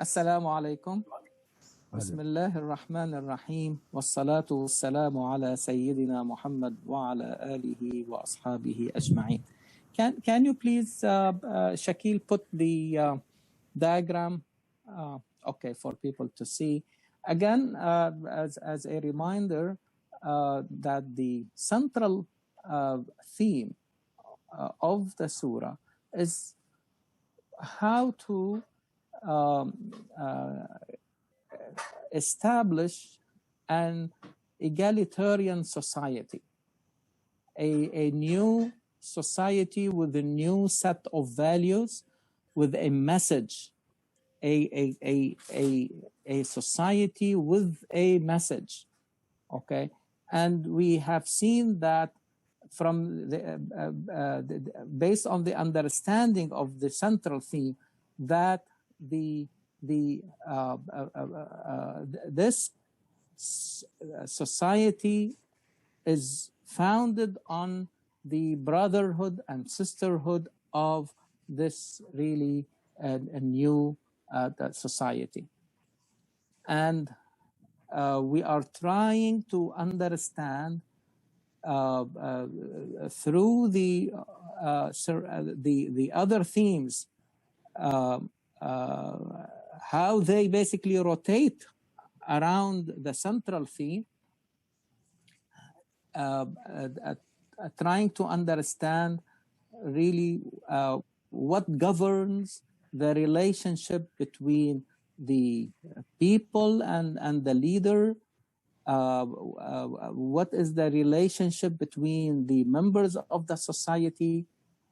Assalamu alaikum. Bismillahir Rahmanir Rahim. Wassalatu wassalamu ala Sayyidina Muhammad wa ala alihi wa ashabihi ajma'in. Can you please, Shakil, put the diagram, okay, for people to see. Again, as a reminder, that the central theme of the surah is how to establish an egalitarian society, a new society with a new set of values, with a message, a society with a message, okay? And we have seen that from based on the understanding of the central theme, that this society is founded on the brotherhood and sisterhood of this really a new society. And we are trying to understand through the other themes how they basically rotate around the central theme, trying to understand really what governs the relationship between the people and the leader. What is the relationship between the members of the society?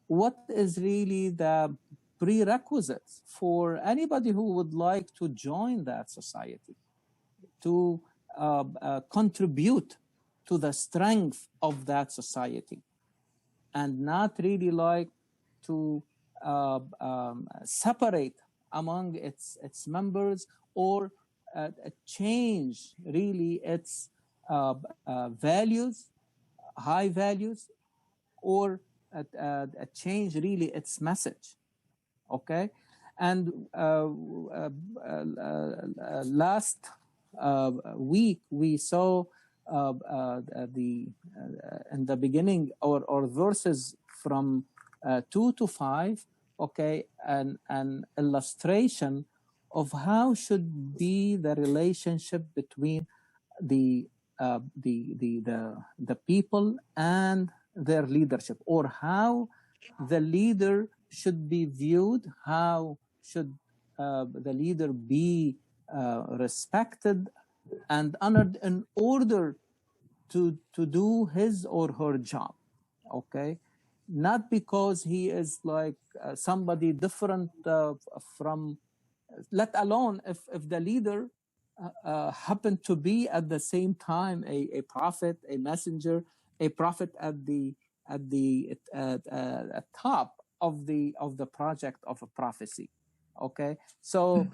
What is really the prerequisites for anybody who would like to join that society, to contribute to the strength of that society, and not really like to separate among its members, or change really its values, high values, or change really its message. Okay, and last week we saw in the beginning, or verses from 2 to 5, okay, an illustration of how should be the relationship between the people and their leadership, or how the leader should be viewed, how should the leader be respected and honored in order to do his or her job, okay? Not because he is like somebody different from, let alone if the leader happened to be at the same time a prophet, a messenger, a prophet at the top of the project of a prophecy, okay? So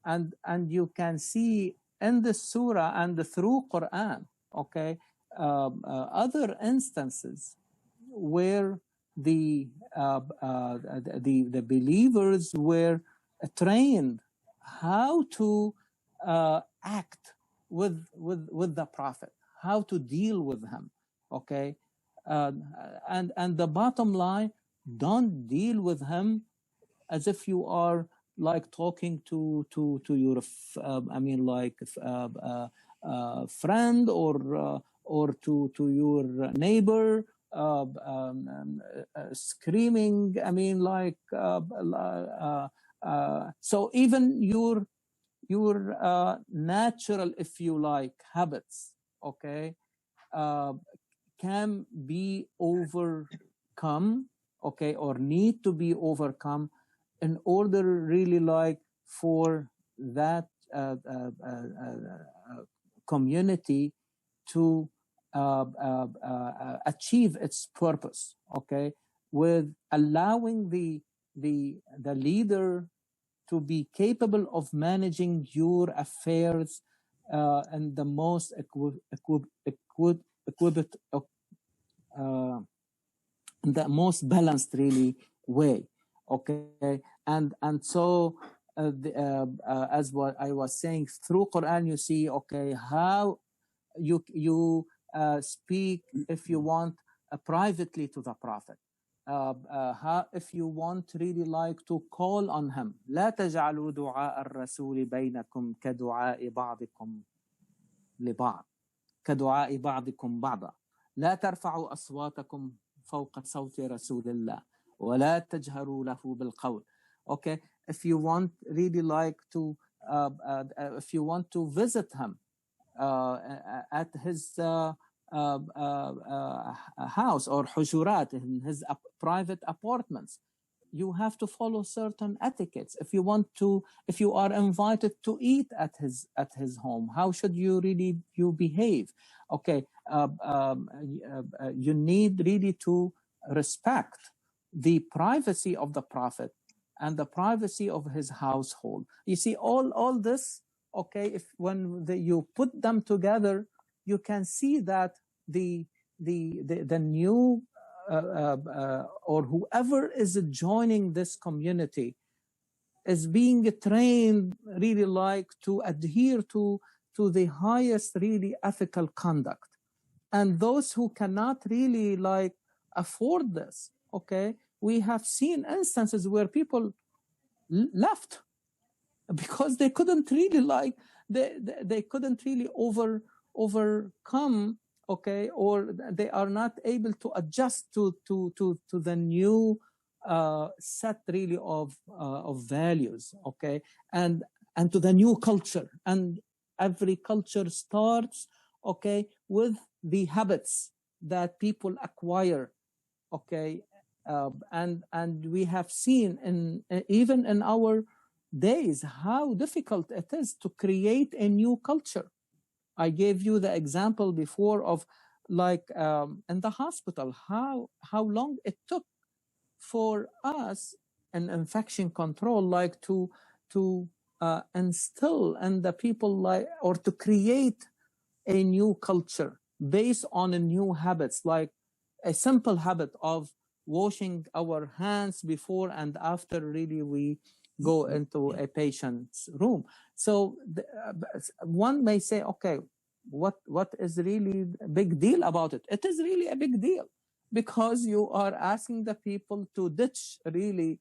and you can see in the surah and through Quran, okay, other instances where the believers were trained how to act with the prophet, how to deal with him, okay? And the bottom line, don't deal with him as if you are like talking to your friend, or to your neighbor, screaming, so even your natural, if you like, habits, okay, can be overcome, okay, or need to be overcome in order really like for that community to achieve its purpose, okay, with allowing the leader to be capable of managing your affairs in the most the most balanced really way, okay? And so as what I was saying, through Quran you see, okay, how you speak, if you want, privately to the Prophet. How, if you want really like to call on him, لا تجعلوا دعاء الرسول بينكم كدعاء بعضكم لبعض كدعاء بعضكم بعضا لا ترفعوا أصواتكم فوق صوت رسول الله ولا تجهروا له بالقول. Okay, if you want really like to if you want to visit him at his house or hujurat, in his private apartments, you have to follow certain etiquettes. If you want to, if you are invited to eat at his home, how should you really behave? Okay, you need really to respect the privacy of the Prophet and the privacy of his household. You see, all this, okay, if when you put them together, you can see that the new or whoever is joining this community is being trained really like to adhere to the highest really ethical conduct. And those who cannot really like afford this, okay, we have seen instances where people left because they couldn't really like they couldn't really overcome, okay, or they are not able to adjust to the new set really of values, okay, and to the new culture. And every culture starts, okay, with the habits that people acquire, okay, and we have seen in even in our days how difficult it is to create a new culture. I gave you the example before of like in the hospital, how long it took for us in infection control, like to instill in the people, like, or to create a new culture based on a new habits, like a simple habit of washing our hands before and after really we go into a patient's room. So one may say, okay, what is really a big deal about it? It is really a big deal because you are asking the people to ditch really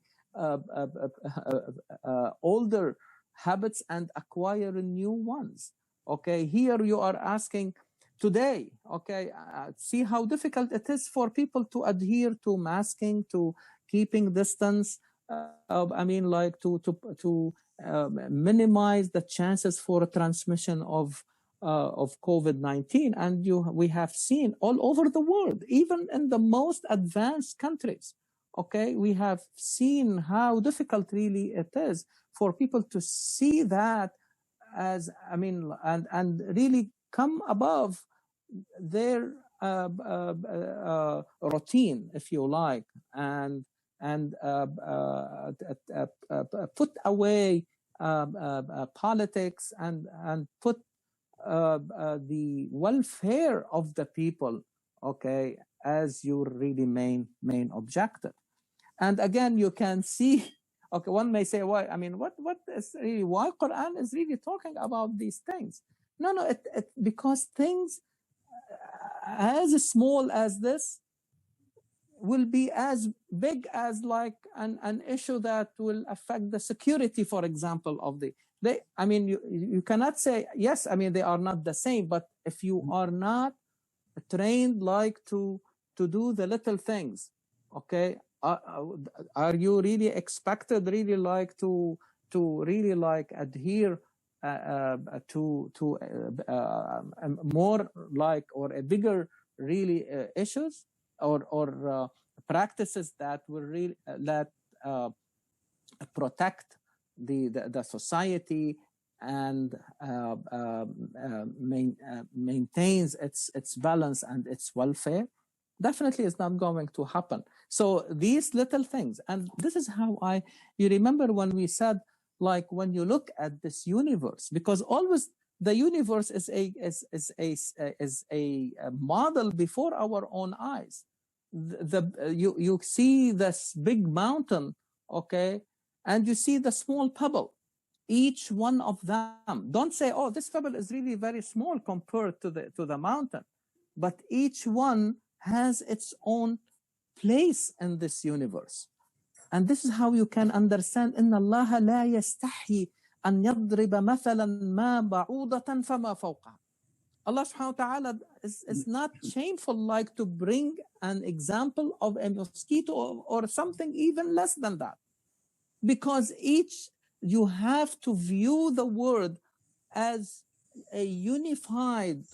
older habits and acquire new ones. Okay, here you are asking today, okay, see how difficult it is for people to adhere to masking, to keeping distance. I mean, like to minimize the chances for transmission of COVID-19. And we have seen all over the world, even in the most advanced countries, okay, we have seen how difficult really it is for people to see that as, I mean, and really come above their routine, if you like, and put away politics and put the welfare of the people, okay, as your really main objective. And again, you can see, okay, one may say, why? I mean, what is really, why Quran is really talking about these things? No, because things as small as this will be as big as like an issue that will affect the security, for example, of I mean, you cannot say, yes, I mean, they are not the same, but if you are not trained like to do the little things, okay, are you really expected really like to really like adhere to more like, or a bigger really issues or practices that will really protect the society and maintains its balance and its welfare? Definitely is not going to happen. So these little things, and this is how you remember when we said, like, when you look at this universe, because always the universe is a model before our own eyes. You see this big mountain, okay, and you see the small pebble. Each one of them. Don't say, oh, this pebble is really very small compared to the mountain. But each one has its own place in this universe. And this is how you can understand إن الله لا يستحي أن يضرب مثلا ما بعوضة فما فوقها. Allah subhanahu wa ta'ala is not shameful like to bring an example of a mosquito or something even less than that. Because you have to view the world as a unified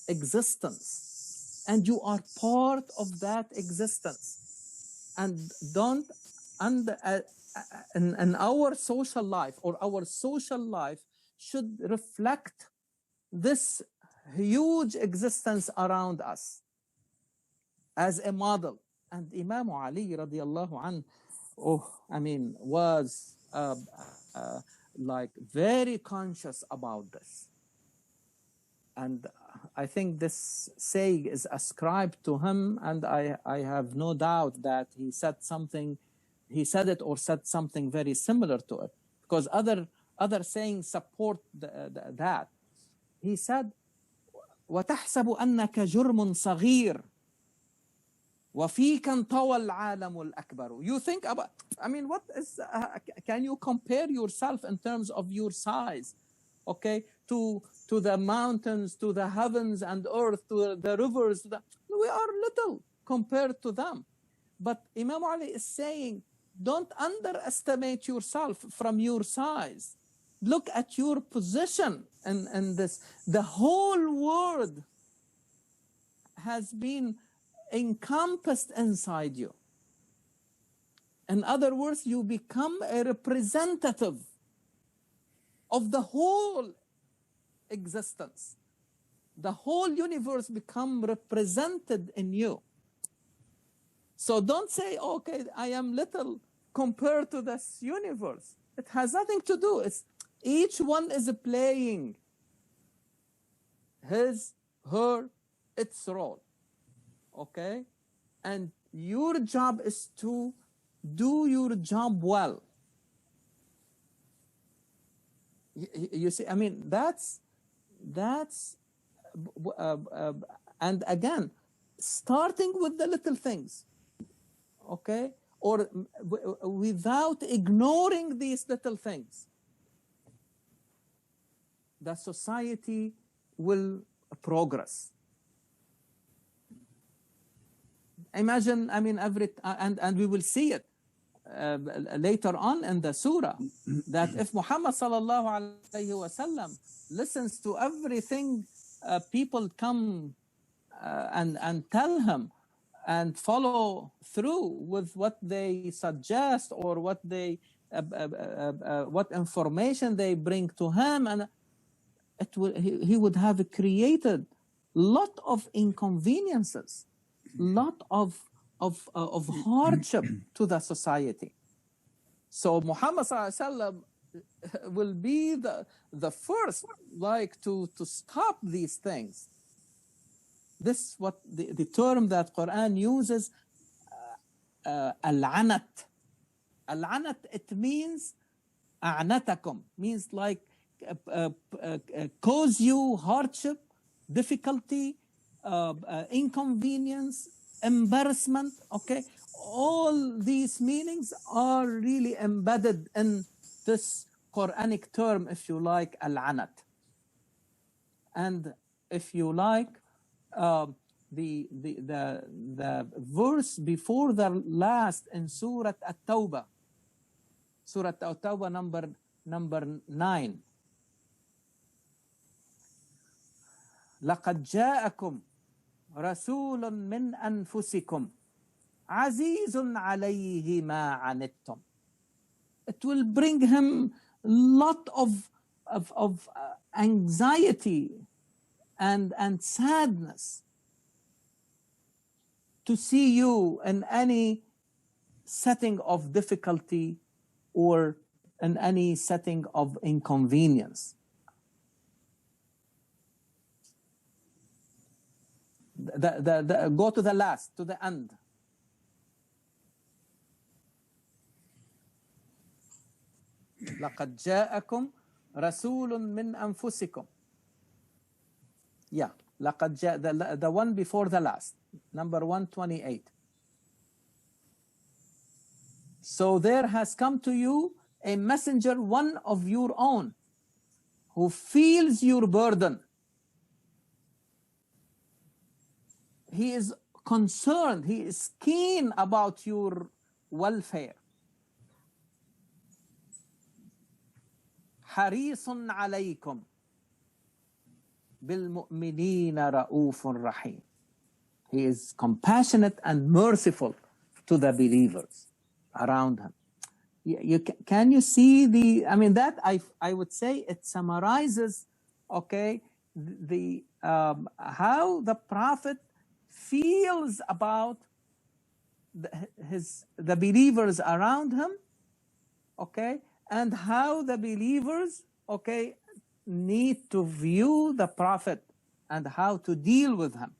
existence, and you are part of that existence. And don't in our social life, or our social life should reflect this huge existence around us as a model. And Imam Ali radiallahu anhu, was like very conscious about this. And I think this saying is ascribed to him, and I have no doubt that he said it or said something very similar to it, because other sayings support that. He said, وَتَحْسَبُ أَنَّكَ جُرْمٌ صَغِيرٌ وَفِيكَ انطوى العالم الأكبر. You think about, what is, can you compare yourself in terms of your size, okay, to the mountains, to the heavens and earth, to the rivers? We are little compared to them. But Imam Ali is saying, don't underestimate yourself from your size. Look at your position in this. The whole world has been encompassed inside you. In other words, you become a representative of the whole existence. The whole universe become represented in you. So don't say, okay, I am little compared to this universe. It has nothing to do. Each one is playing its role. Okay? And your job is to do your job well. You see, that's and again, starting with the little things, okay? Or without ignoring these little things, the society will progress. Imagine, and we will see it later on in the surah, that if Muhammad sallallahu alayhi wa sallam listens to everything people come and tell him, and follow through with what they suggest or what information they bring to him, and he would have created lot of inconveniences, lot of hardship to the society. So Muhammad sallallahu alaihi wasallam will be the first to stop these things. This is what the term that Quran uses, al-anat. Al-anat, it means a'natakum, means cause you hardship, difficulty, inconvenience, embarrassment, okay? All these meanings are really embedded in this Quranic term, if you like, al-anat. And if you like, the verse before the last in Surah At-Tawbah, Surah At-Tawbah number 9. لَقَدْ جَاءَكُمْ رَسُولٌ مِّنْ أَنفُسِكُمْ عَزِيزٌ عَلَيْهِ مَا عَنِتُّمْ. It will bring him a lot of anxiety and sadness to see you in any setting of difficulty or in any setting of inconvenience. Go to the last, to the end. لقد جاءكم رسول من أنفسكم. Yeah, لقد جاء, the one before the last, number 128. So there has come to you a messenger, one of your own, who feels your burden. He is concerned, he is keen about your welfare. حريص عليكم بالمؤمنين رؤوف رحيم. He is compassionate and merciful to the believers around him. Can you see the, I mean, that I would say it summarizes, okay, the how the Prophet feels about the believers around him, okay, and how the believers, okay, need to view the Prophet and how to deal with him.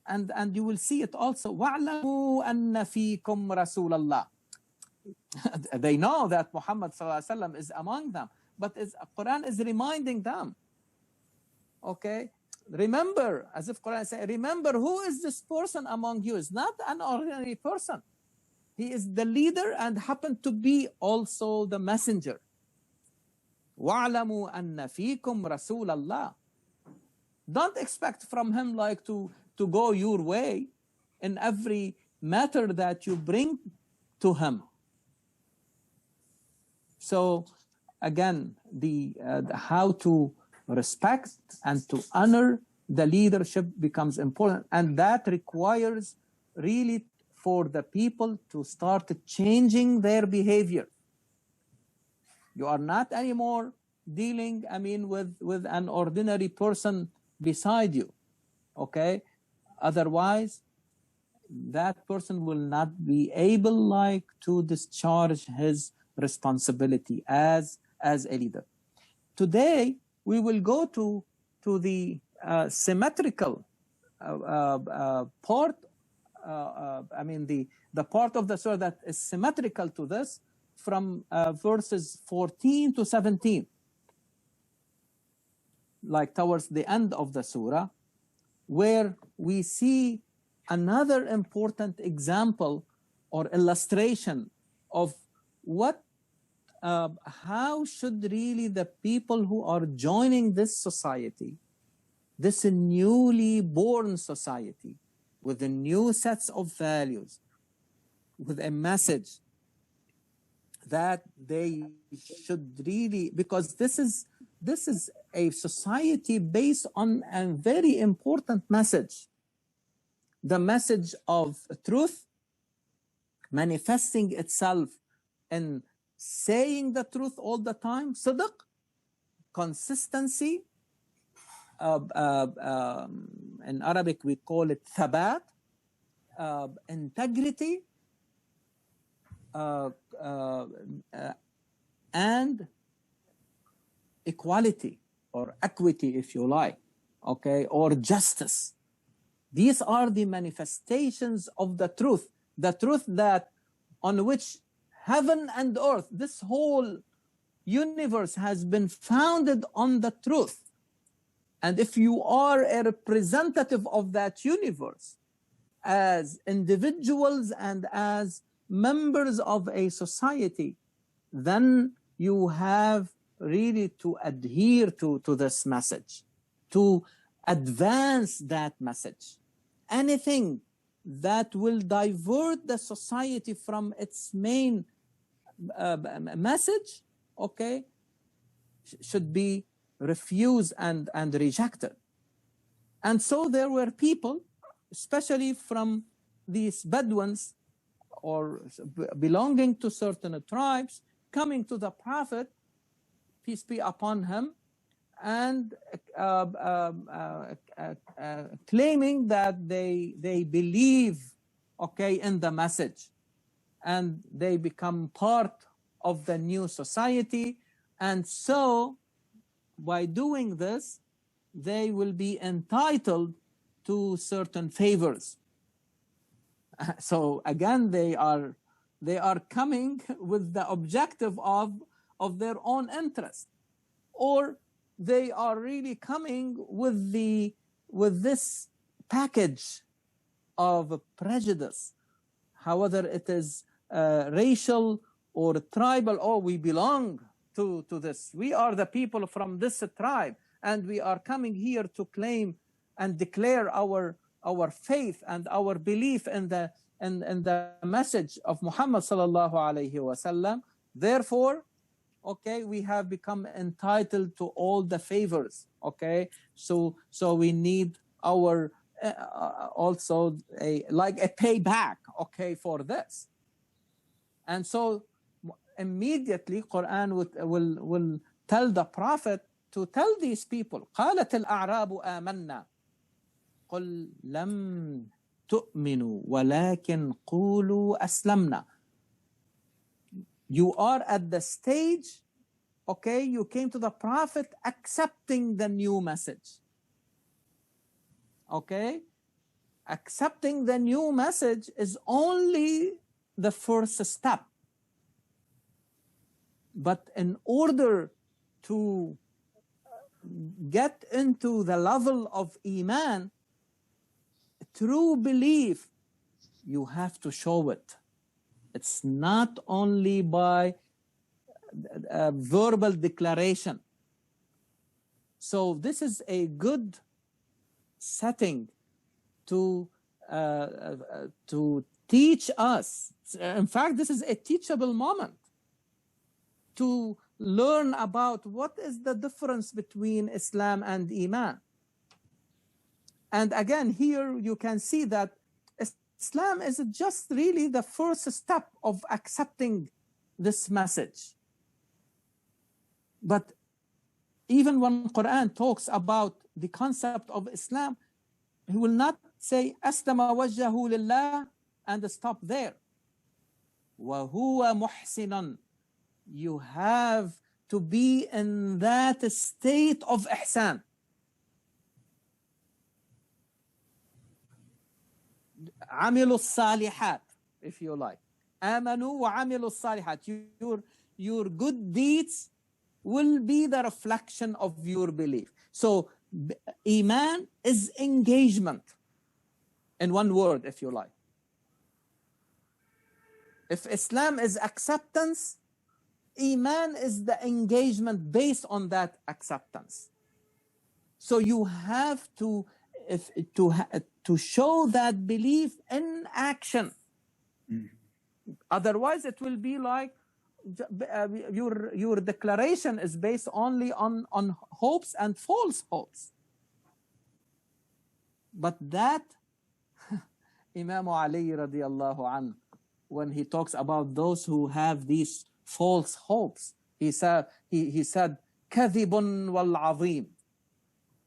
And you will see it also. وَاعْلَمُوا أَنَّ فِيكُمْ رَسُولَ اللَّهِ. They know that Muhammad ﷺ is among them, but Quran is reminding them, okay, remember, as if Quran says, remember who is this person among you. Is not an ordinary person. He is the leader and happened to be also the messenger. وَاعْلَمُوا أَنَّ فِيكُمْ رَسُولَ اللَّهِ. Don't expect from him like to go your way in every matter that you bring to him. So again, the how to respect and to honor the leadership becomes important, and that requires really for the people to start changing their behavior. You are not anymore dealing, I mean, with an ordinary person beside you, okay? Otherwise, that person will not be able like to discharge his responsibility as a leader. Today, we will go to the symmetrical part, I mean, the part of the surah that is symmetrical to this, from verses 14 to 17, like towards the end of the surah, where we see another important example or illustration of what, how should really the people who are joining this society, this newly born society, with the new sets of values, with a message that they should really, because this is a society based on a very important message, the message of truth manifesting itself in saying the truth all the time, sidq, consistency, in Arabic we call it thabat, integrity, and equality or equity, if you like, okay, or justice. These are the manifestations of the truth that on which heaven and earth, this whole universe has been founded on the truth. And if you are a representative of that universe as individuals and as members of a society, then you have really to adhere to this message, to advance that message. Anything that will divert the society from its main message, okay, should be refused and rejected. And so there were people, especially from these Bedouins or belonging to certain tribes, coming to the Prophet, peace be upon him, and claiming that they believe, okay, in the message, and they become part of the new society. And so by doing this, they will be entitled to certain favors. So again, they are coming with the objective of, of their own interest, or they are really coming with this package of prejudice, whether it is racial or tribal. Oh, we belong to this. We are the people from this tribe, and we are coming here to claim and declare our faith and our belief in the message of Muhammad sallallahu alaihi wasallam. Therefore, okay, we have become entitled to all the favors. Okay, so we need our also like a payback, okay, for this. And so immediately Quran will tell the Prophet to tell these people, قالت الأعراب آمنا قل لم تؤمنوا ولكن قولوا أسلمنا. You are at the stage, okay, you came to the Prophet accepting the new message. Okay, accepting the new message is only the first step. But in order to get into the level of Iman, true belief, you have to show it. It's not only by a verbal declaration. So this is a good setting to teach us. In fact, this is a teachable moment to learn about what is the difference between Islam and Iman. And again, here you can see that Islam is just really the first step of accepting this message. But even when Quran talks about the concept of Islam, he will not say أَسْلَمَ وَجْهَهُ لِلَّهِ and stop there. وَهُوَ مُحْسِنٌ. You have to be in that state of ihsan. عَمِلُوا الصَّالِحَاتِ, if you like. آمَنُوا وَعَمِلُوا الصَّالِحَاتِ. Your good deeds will be the reflection of your belief. So Iman is engagement, in one word, if you like. If Islam is acceptance, Iman is the engagement based on that acceptance. So you have to show that belief in action. Otherwise, it will be like your declaration is based only on hopes and false hopes. But that, Imam Ali radiallahu anhu, when he talks about those who have these false hopes, he said, كَذِبٌ وَالْعَظِيمٌ.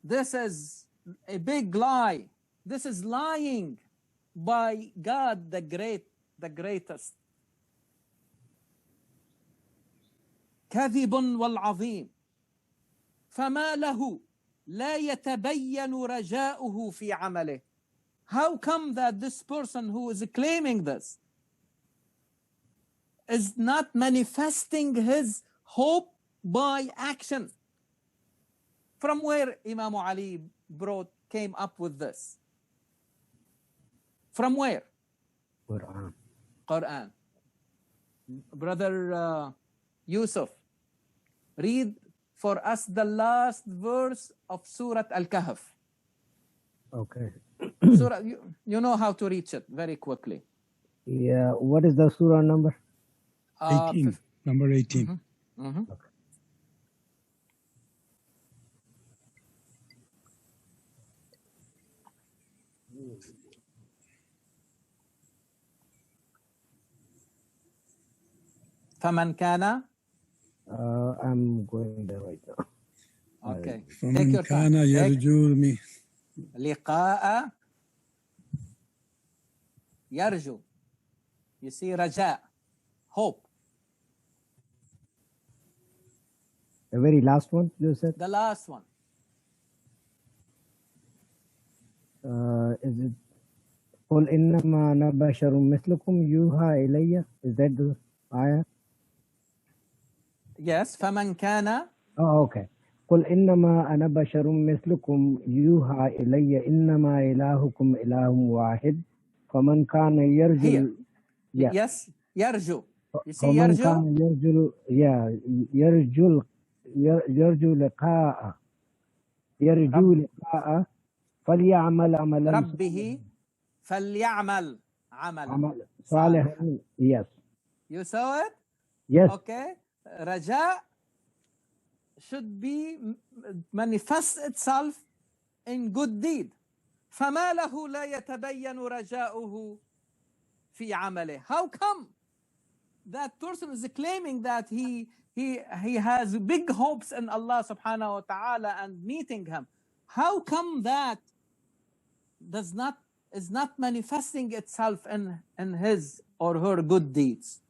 This is a big lie. This is lying by God, the greatest. كَذِبٌ وَالْعَظِيمٌ فَمَا لَهُ لَا يَتَبَيَّنُ رَجَاؤُهُ فِي عَمَلِهِ. How come that this person who is claiming this is not manifesting his hope by action? From where Imam Ali came up with this? From where? Quran. Brother Yusuf, read for us the last verse of Surah Al-Kahf. Okay. Surah, you know how to reach it very quickly. Yeah, what is the surah number? 18. Number 18. Mm-hmm. Mm-hmm. Okay. فَمَنْ كَانَ. I'm going there right now. Okay. Take فَمَنْ your كَانَ time. يَرْجُو لقاء يرجو. You see, raja, hope. The very last one you said? The last one. Is it قُلْ إِنَّمَا أَنَا بَشَرٌ مِثْلُكُمْ يُوحَى إِلَيَّ? Is that the ayah? Yes, فَمَنْ كَانَ. Oh, okay. قل إنما أنا بشر مثلكم يوحى إلي إنما إلهكم إله واحد فمن كان Here. يرجو Yes, يرجو. You see فمن يرجو? كان يرجو لقاء فليعمل عملا ربه فليعمل عملا صالحا. Yes. You saw it? Yes. Okay. رجاء should be manifest itself in good deed. فما له لا يتبين رجاؤه في عمله. How come that person is claiming that he has big hopes in Allah subhanahu wa ta'ala and meeting him? How come that is not manifesting itself in his or her good deeds?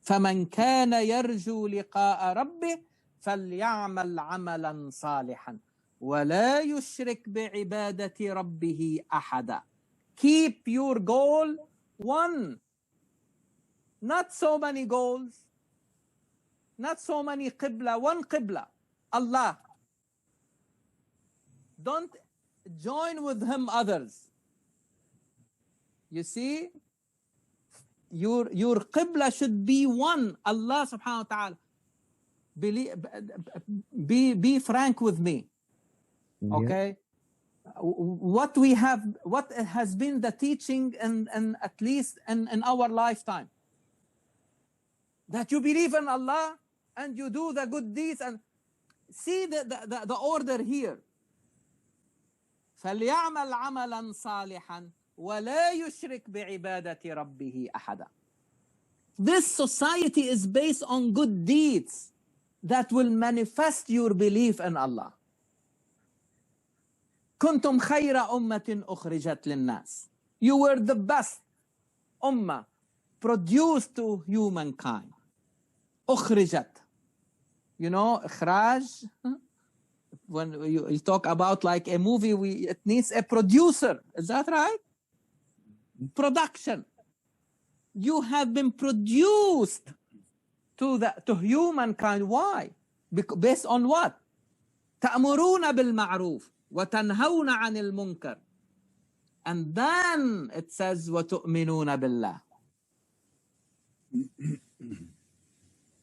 فمن كان يرجو لقاء ربه فليعمل عملا صالحا ولا يشرك بعبادة ربه أحدا. Keep your goal one. Not so many goals. Not so many qibla. One qibla. Allah. Don't join with him others. You see? Your qibla should be one. Allah subhanahu wa ta'ala. Be frank with me. Okay? What has been the teaching in at least in our lifetime? That you believe in Allah and you do the good deeds, and see the order here. فليعمل عملا صالحا ولا يشرك بعبادة ربه أحدا. This society is based on good deeds that will manifest your belief in Allah. كنتم خير أمة أخرجت للناس. You were the best ummah produced to humankind. أخرجت. You know, إخراج. When you talk about like a movie, it needs a producer. Is that right? Production. You have been produced to humankind. Why? Based on what? تأمرون بالمعروف وتنهون عن المنكر. And then it says وتؤمنون بالله.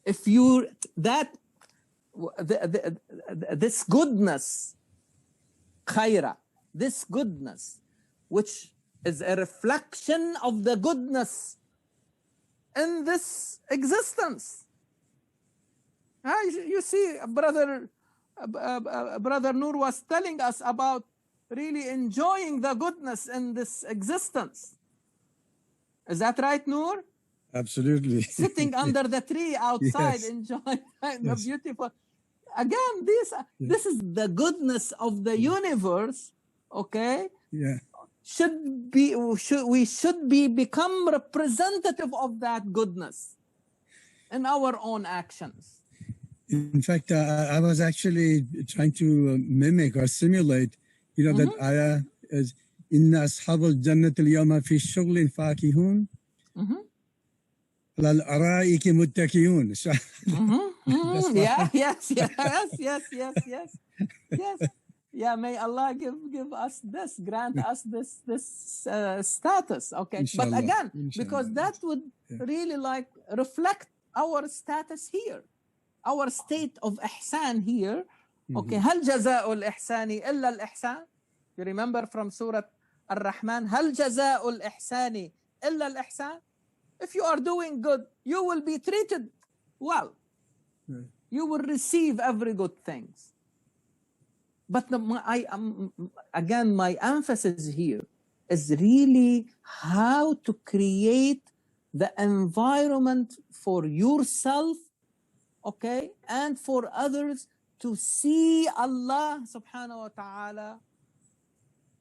If you this goodness, khayra, this goodness, which is a reflection of the goodness in this existence. You see, brother Noor was telling us about really enjoying the goodness in this existence. Is that right, Noor? Absolutely. Sitting under the tree outside, yes. Enjoying the beautiful. Again, this is the goodness of the universe. Okay. Yeah. We should become representative of that goodness in our own actions. In fact, I was actually trying to mimic or simulate, that ayah is Inna ashabal jannat al-yawma fi shughlin fakihun. Al-ara'iki muttaqiyun. Yes. Yeah, may Allah give us this, grant us this status. Okay. Inshallah. But again, because that would really like reflect our status here, our state of ihsan here. Okay. هل جزاء الإحسان إلا الإحسان? You remember from Surah Al-Rahman, هل جزاء الإحسان إلا الإحسان? If you are doing good, you will be treated well. You will receive every good things. But again, my emphasis here is really how to create the environment for yourself, okay, and for others to see Allah subhanahu wa ta'ala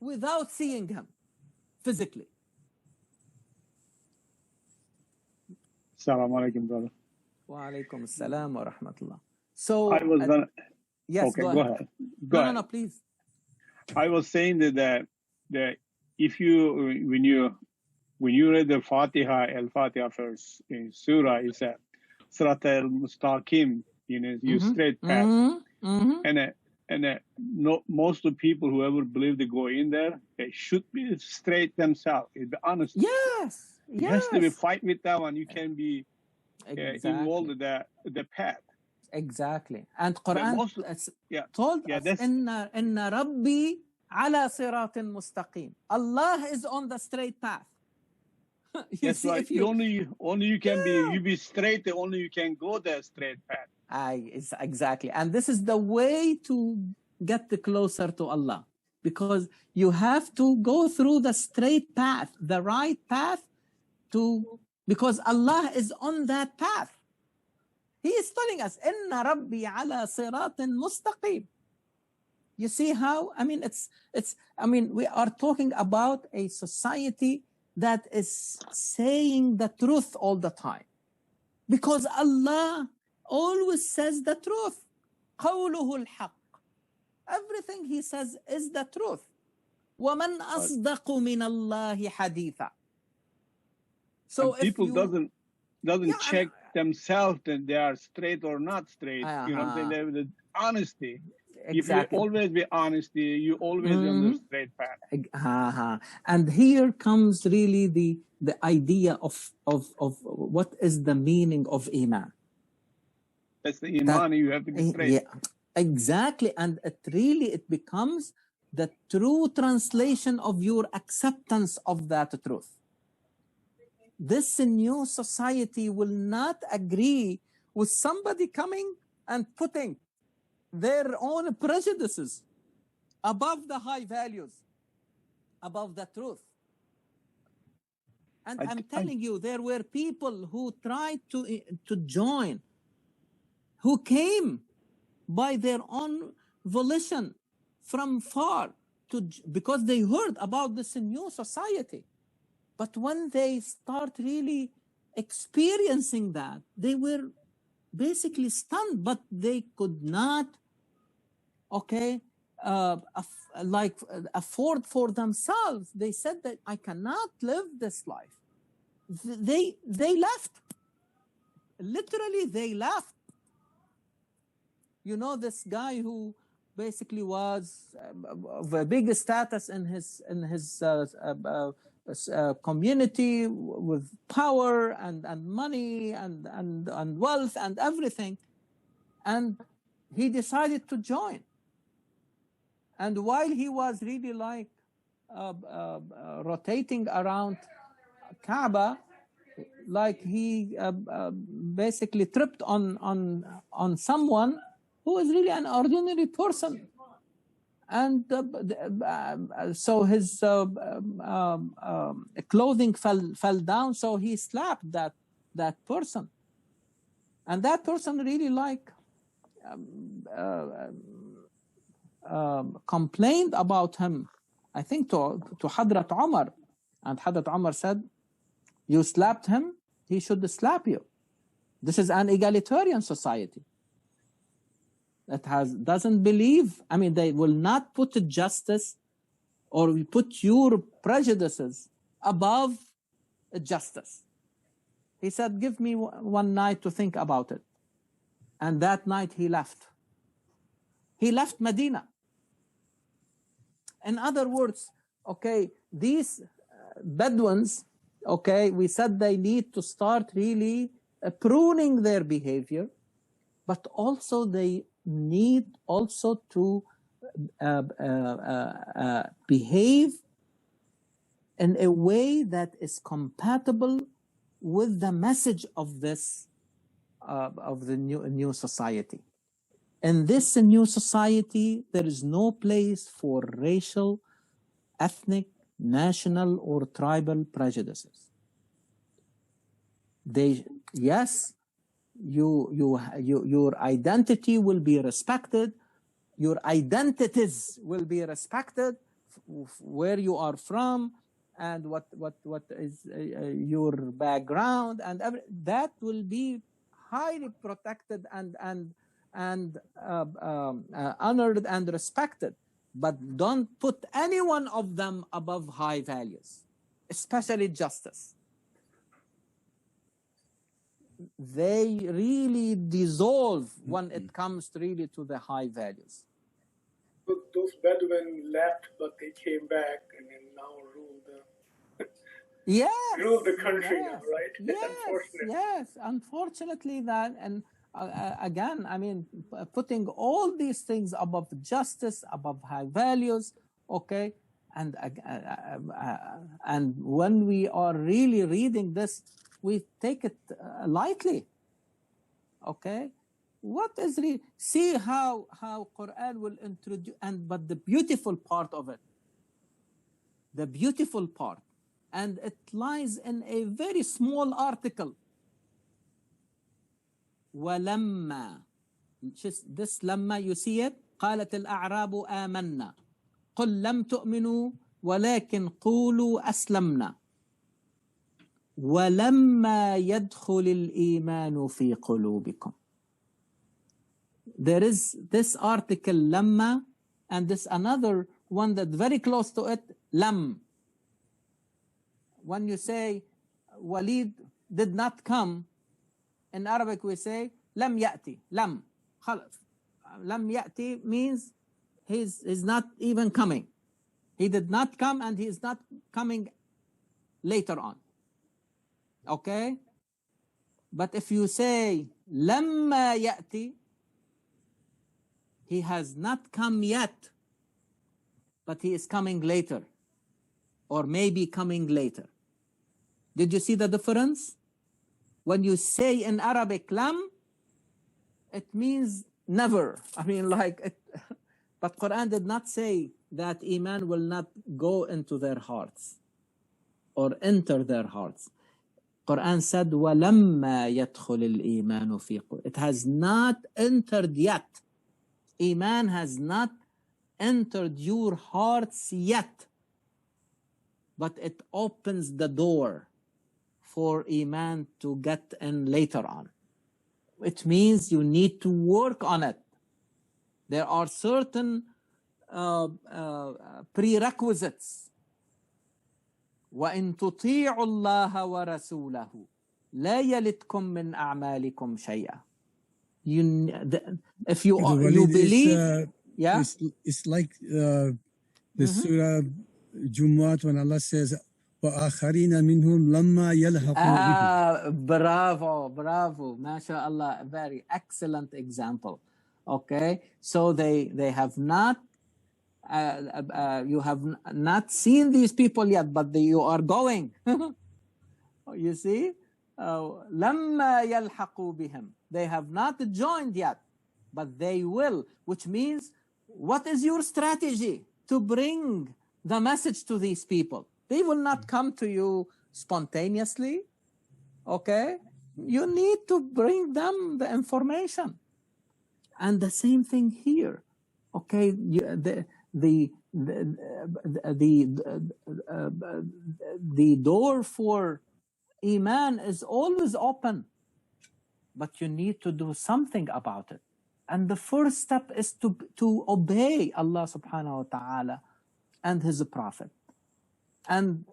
without seeing him physically. Assalamu alaikum, brother. Wa alaikum assalam wa rahmatullah. So I was gonna. Yes, okay, go ahead. Go ahead. No, please. I was saying that if when you read the Al-Fatiha first in Surah, it's a Surat al-Mustaqim. you straight path. No, most of the people who ever believe they go in there, they should be straight themselves. Be honest. Yes. It has to be fight with that one. You can be involved in the path. Exactly. And Quran told us, Inna Rabbi ala siratin mustaqim. Allah is on the straight path. That's why only you can be straight, only you can go the straight path. Exactly. And this is the way to get closer to Allah, because you have to go through the straight path, the right path, because Allah is on that path. He is telling us, Inna Rabbi ala siratin mustaqim. You see how, we are talking about a society that is saying the truth all the time, because Allah always says the truth. قوله الحق. Everything he says is the truth. وَمَنْ أَصْدَقُ مِنَ اللَّهِ حَدِيثًا. So if people doesn't check themselves that they are straight or not straight. You know what I'm saying? The honesty. Exactly. If you always be honesty, you always on the straight path. And here comes really the idea of what is the meaning of Iman. That's the Iman, you have to be straight. Yeah, exactly. And it becomes the true translation of your acceptance of that truth. This new society will not agree with somebody coming and putting their own prejudices above the high values, above the truth. And I'm telling you, there were people who tried to join, who came by their own volition from far because they heard about this new society. But when they start really experiencing that, they were basically stunned, but they could not, afford for themselves. They said that I cannot live this life. They left. Literally, they left. You know, this guy who basically was of a big status in his community, with power and money and wealth and everything, and he decided to join. And while he was really rotating around Kaaba, he basically tripped on someone who was really an ordinary person. And so his clothing fell down, so he slapped that person. And that person really complained about him, I think to Hadrat Umar. And Hadrat Umar said, you slapped him, he should slap you. This is an egalitarian society that doesn't believe, they will not put justice or put your prejudices above justice. He said, give me one night to think about it. And that night he left. He left Medina. In other words, these Bedouins, we said they need to start really pruning their behavior, but also they need also to behave in a way that is compatible with the message of this of the new society. In this new society, there is no place for racial, ethnic, national, or tribal prejudices. Your identity will be respected. Your identities will be respected, where you are from and what is your background, and that will be highly protected and honored and respected. But don't put any one of them above high values, especially justice. they really dissolve when it comes really to the high values. But those Bedouin left, but they came back and then now rule the country now, right? Yes, Unfortunately. yes. Unfortunately, that, and again, I mean, putting all these things above justice, above high values, okay. And when we are really reading this, we take it lightly, okay. What is really, see how Quran will introduce, but the beautiful part of it, the beautiful part, and it lies in a very small article. وَلَمَّا, this لما, you see it? قالت الأعراب آمنا قل لم تؤمنوا ولكن قولوا أسلمنا ولما يدخل الإيمان في قلوبكم. There is this article لما, and this another one that very close to it, lam. When you say Walid did not come, in Arabic we say lam ya'ti, lam. Lam ya'ti means he's not even coming. He did not come and he is not coming later on. Okay? But if you say lamma ya'ti, he has not come yet, but he is coming later, or maybe coming later. Did you see the difference? When you say in Arabic lam, it means never. I mean, like, but Quran did not say that Iman will not go into their hearts or enter their hearts. Quran said, وَلَمَّا يَدْخُلِ الْإِيمَانُ فِي قُلُوبِكُمْ. It has not entered yet. Iman has not entered your hearts yet, but it opens the door for Iman to get in later on. It means you need to work on it. There are certain prerequisites. وَإِن تُطِيعُوا اللَّهَ وَرَسُولَهُ لَا يَلِتْكُم مِّنْ أَعْمَالِكُمْ شَيْئًا. If you believe, it's like the Surah Al-Hujurat when Allah says, وَآخَرِينَ مِنْهُمْ لَمَّا يَلْحَقُوا بِهِمْ. Bravo, mashallah, very excellent example. Okay, so they have not, you have not seen these people yet, but you are going. You see, لَمَّا يَلْحَقُوا بِهِمْ. They have not joined yet, but they will, which means, what is your strategy to bring the message to these people? They will not come to you spontaneously, okay? You need to bring them the information. And the same thing here, okay? The door for Iman is always open, but you need to do something about it. And the first step is to obey Allah subhanahu wa ta'ala and His Prophet. And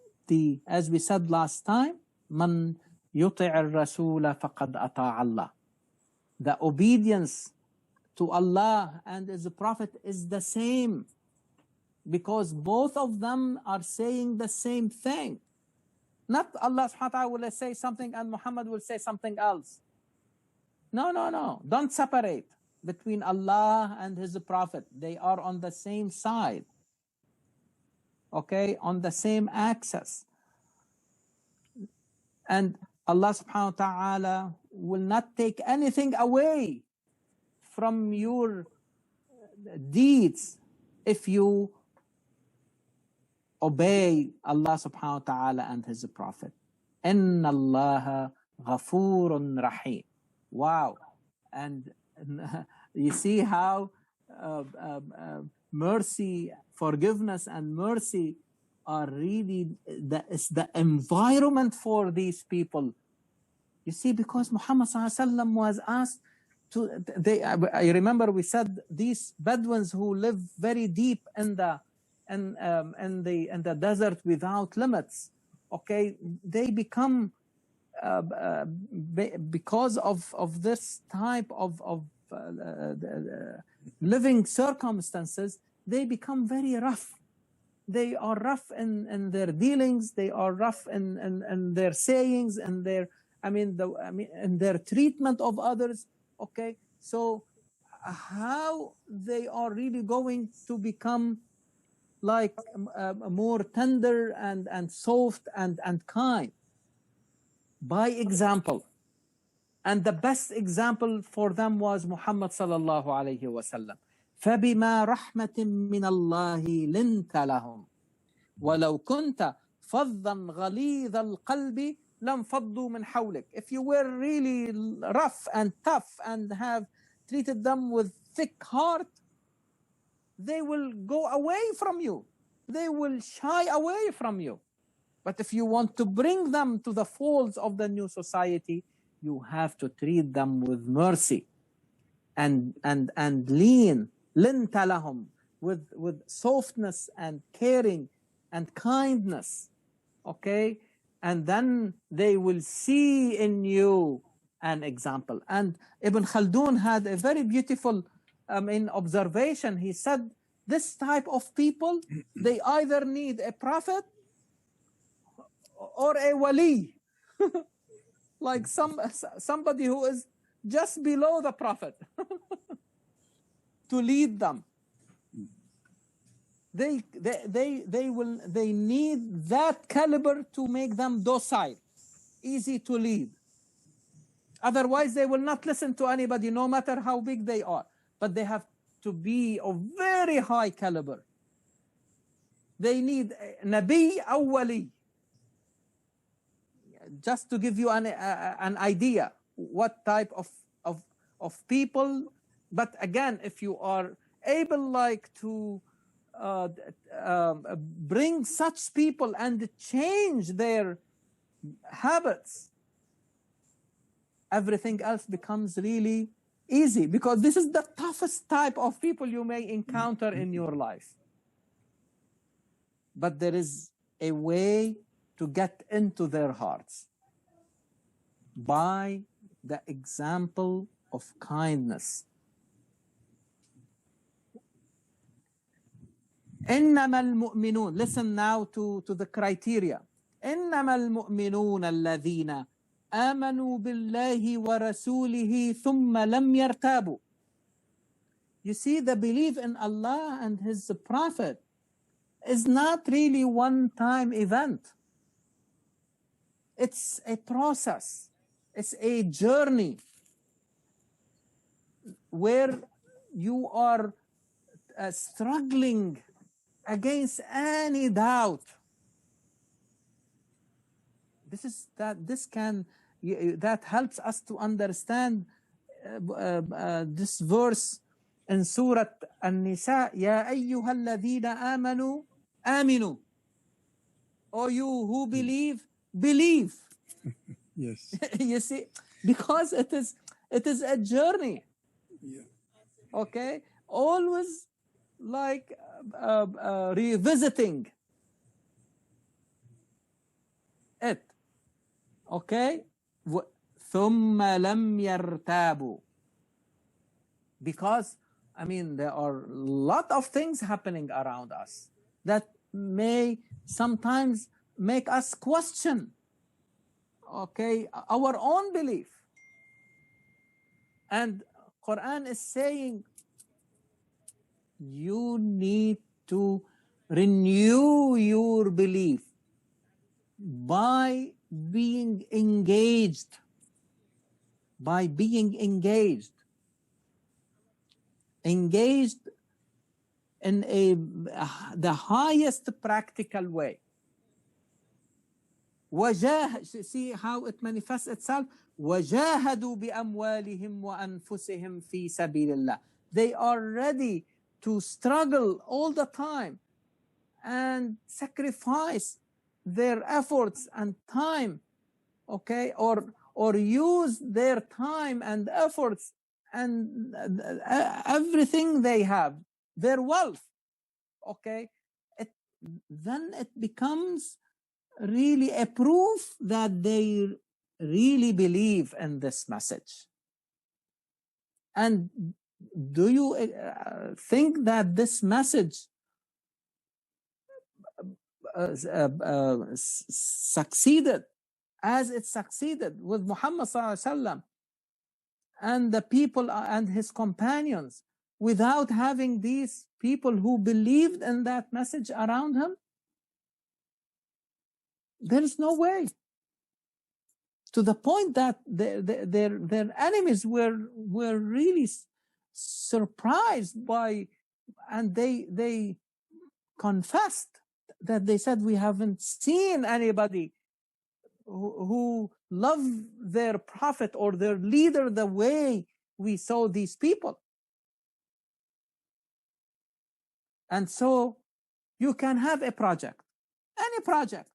as we said last time, man yuti' al-rasula faqad ata' Allah. The obedience to Allah and His Prophet is the same, because both of them are saying the same thing. Not Allah subhanahu wa ta'ala will say something and Muhammad will say something else. No. Don't separate between Allah and His Prophet. They are on the same side. Okay, on the same axis. And Allah subhanahu wa ta'ala will not take anything away from your deeds if you obey Allah subhanahu wa ta'ala and His Prophet. Inna Allah ghafurun rahim. Wow. And you see how mercy, forgiveness and mercy are really the environment for these people. You see, because Muhammad was asked to, I remember we said these Bedouins who live very deep in the desert without limits, okay, they become because of this type of living circumstances, they become very rough. They are rough in their dealings. They are rough in their sayings and their, in their treatment of others. Okay, so how they are really going to become like more tender and soft and kind? By example. And the best example for them was Muhammad sallallahu alayhi wa sallam. فَبِمَا رَحْمَةٍ مِّنَ اللَّهِ لِنْتَ لَهُمْ وَلَوْ كُنْتَ فَظًّا غَلِيظَ الْقَلْبِ لَانْفَضُّوا مِنْ حَوْلِكَ. If you were really rough and tough and have treated them with thick heart, they will go away from you. They will shy away from you. But if you want to bring them to the folds of the new society, you have to treat them with mercy and lean, لِنْتَ لَهُمْ, with softness and caring and kindness. Okay? And then they will see in you an example. And Ibn Khaldun had a very beautiful observation. He said, this type of people, they either need a prophet or a wali, like somebody who is just below the prophet to lead them. They need that caliber to make them docile, easy to lead. Otherwise, they will not listen to anybody, no matter how big they are. But they have to be of very high caliber. They need Nabi or Wali. Just to give you an idea what type of people. But again, if you are able like to bring such people and change their habits, everything else becomes really easy, because this is the toughest type of people you may encounter in your life. But there is a way to get into their hearts by the example of kindness. إنما المؤمنون, listen now to the criteria. إنما المؤمنون الذين آمنوا بالله ورسوله ثم لم يرتابوا. You see, the belief in Allah and His Prophet is not really one-time event. It's a process. It's a journey where you are struggling against any doubt. That helps us to understand this verse in Surah An-Nisa. Ya ayyuha alladhina amanu aminu. O you who believe, believe. Yes. You see, because it is a journey. Yeah. Okay, always like revisiting it. Okay, ثم لم يرتابوا, because there are a lot of things happening around us that may sometimes make us question, okay, our own belief. And Quran is saying you need to renew your belief by being engaged, in the highest practical way. See how it manifests itself. وَجَاهَدُوا بِأَمْوَالِهِمْ وَأَنفُسِهِمْ فِي سَبِيلِ اللَّهِ. They are ready to struggle all the time and sacrifice their efforts and time, okay, or use their time and efforts and everything they have, their wealth, okay, then it becomes really a proof that their really believe in this message? And do you think that this message succeeded as it succeeded with Muhammad sallallahu alaihi wasallam and the people and his companions without having these people who believed in that message around him? There is no way. To the point that their enemies were really surprised by, and they confessed that they said, we haven't seen anybody who love their prophet or their leader the way we saw these people. And so you can have a project, any project,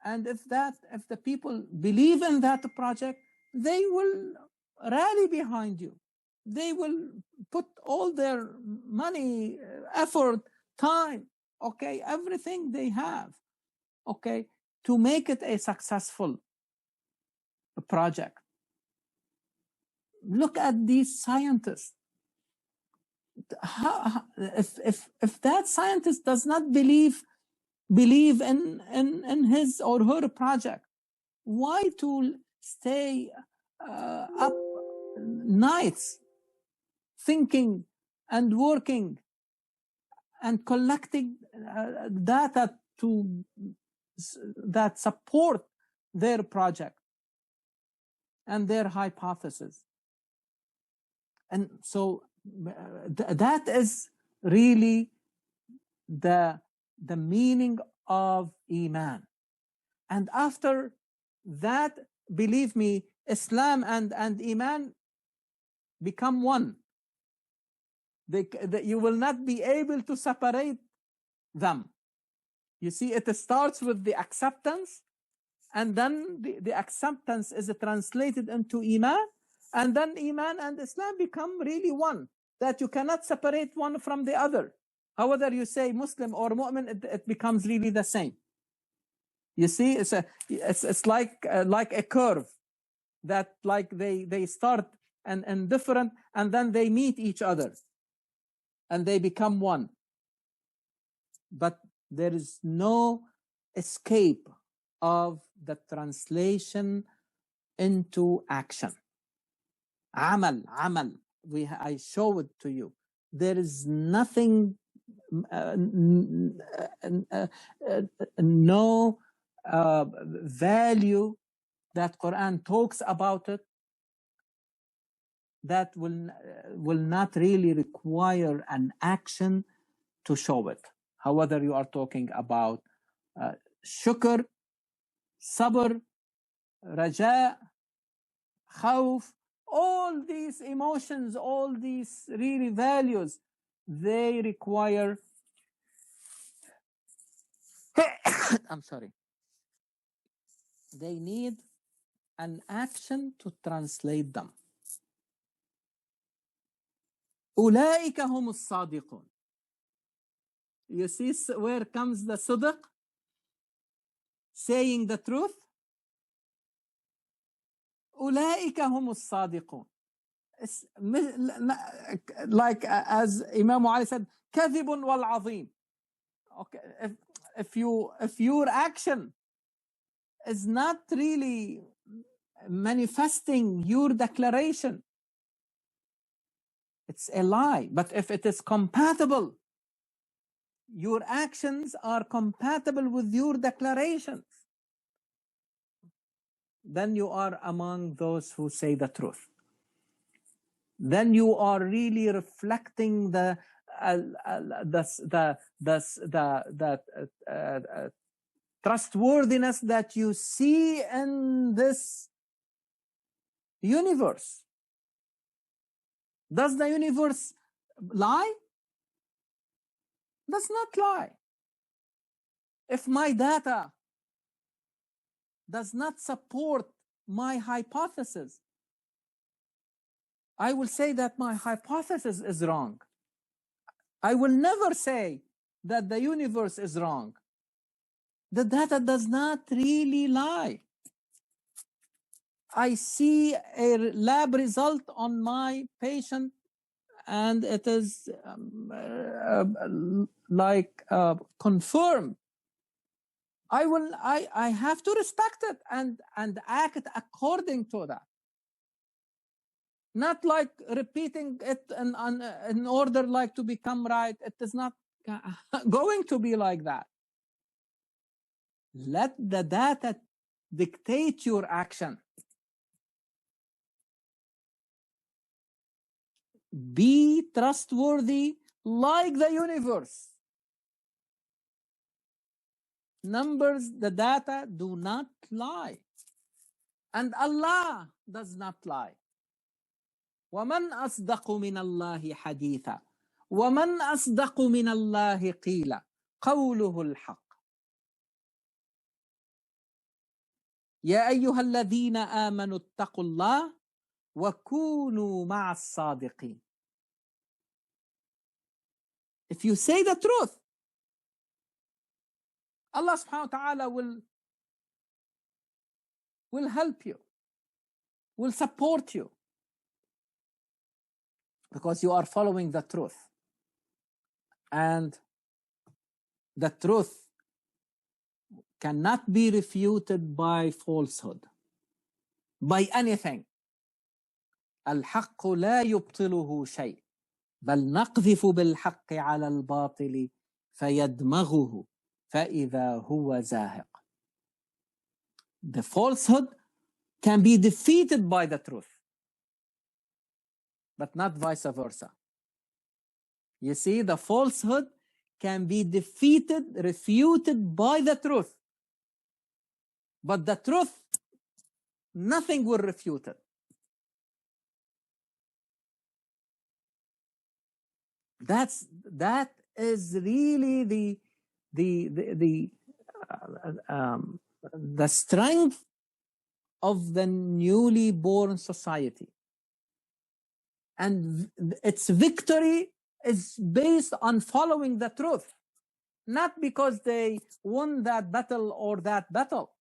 and if the people believe in that project, they will rally behind you. They will put all their money, effort, time, okay, everything they have, okay, to make it a successful project. Look at these scientists. If that scientist does not believe in his or her project, why to stay up nights thinking and working and collecting data that support their project and their hypothesis? And so that is really the meaning of Iman. And after that, believe me, Islam and Iman become one. You will not be able to separate them. You see, it starts with the acceptance, and then the acceptance is translated into Iman, and then Iman and Islam become really one, that you cannot separate one from the other. However you say Muslim or Mu'min, it becomes really the same. You see, it's like a curve that like they start and different, and then they meet each other and they become one. But there is no escape of the translation into action. Amal. I show it to you. There is nothing, no value that Quran talks about it that will not really require an action to show it. However, you are talking about shukr, sabr, raja, khawf, all these emotions, all these really values, they require I'm sorry, they need an action to translate them. أولئك هم الصادقون. You see where comes the صدق, saying the truth. أولئك هم الصادقون. Like as Imam Ali said, كذب والعظيم. Okay, if your action is not really manifesting your declaration, it's a lie. But if it is compatible, your actions are compatible with your declarations, then you are among those who say the truth. Then you are really reflecting the trustworthiness that you see in this universe. Does the universe lie? Does not lie. If my data does not support my hypothesis, I will say that my hypothesis is wrong. I will never say that the universe is wrong. The data does not really lie. I see a lab result on my patient and it is confirmed. I have to respect it and act according to that. Not like repeating it in order like to become right. It is not going to be like that. Let the data dictate your action. Be trustworthy like the universe. Numbers, the data do not lie. And Allah does not lie. وَمَنْ أَصْدَقُ مِنَ اللَّهِ حَدِيثًا وَمَنْ أَصْدَقُ مِنَ اللَّهِ قِيلًا قَوْلُهُ الْحَقُّ يَا أَيُّهَا الَّذِينَ آمَنُوا اتَّقُوا اللَّهَ وَكُونُوا مَعَ الصَّادِقِينَ. If you say the truth, Allah subhanahu wa ta'ala will help you, will support you, because you are following the truth. And the truth cannot be refuted by falsehood, by anything. الحق لا يبطله شيء بل نقذف بالحق على الباطل فيدمغه فإذا هو زاهق. The falsehood can be defeated by the truth, but not vice versa. You see, the falsehood can be defeated, refuted by the truth, but the truth, nothing will refute it. That is really the strength of the newly born society, and its victory is based on following the truth, not because they won that battle or that battle.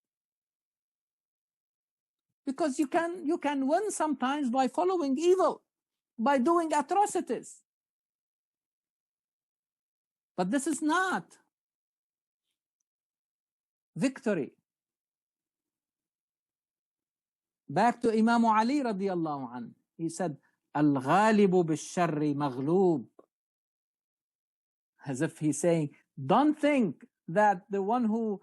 Because you can win sometimes by following evil, by doing atrocities. But this is not victory. Back to Imam Ali radiallahu anhu. He said, Al-ghalibu bil-sharri maghlub. As if he's saying, don't think that the one who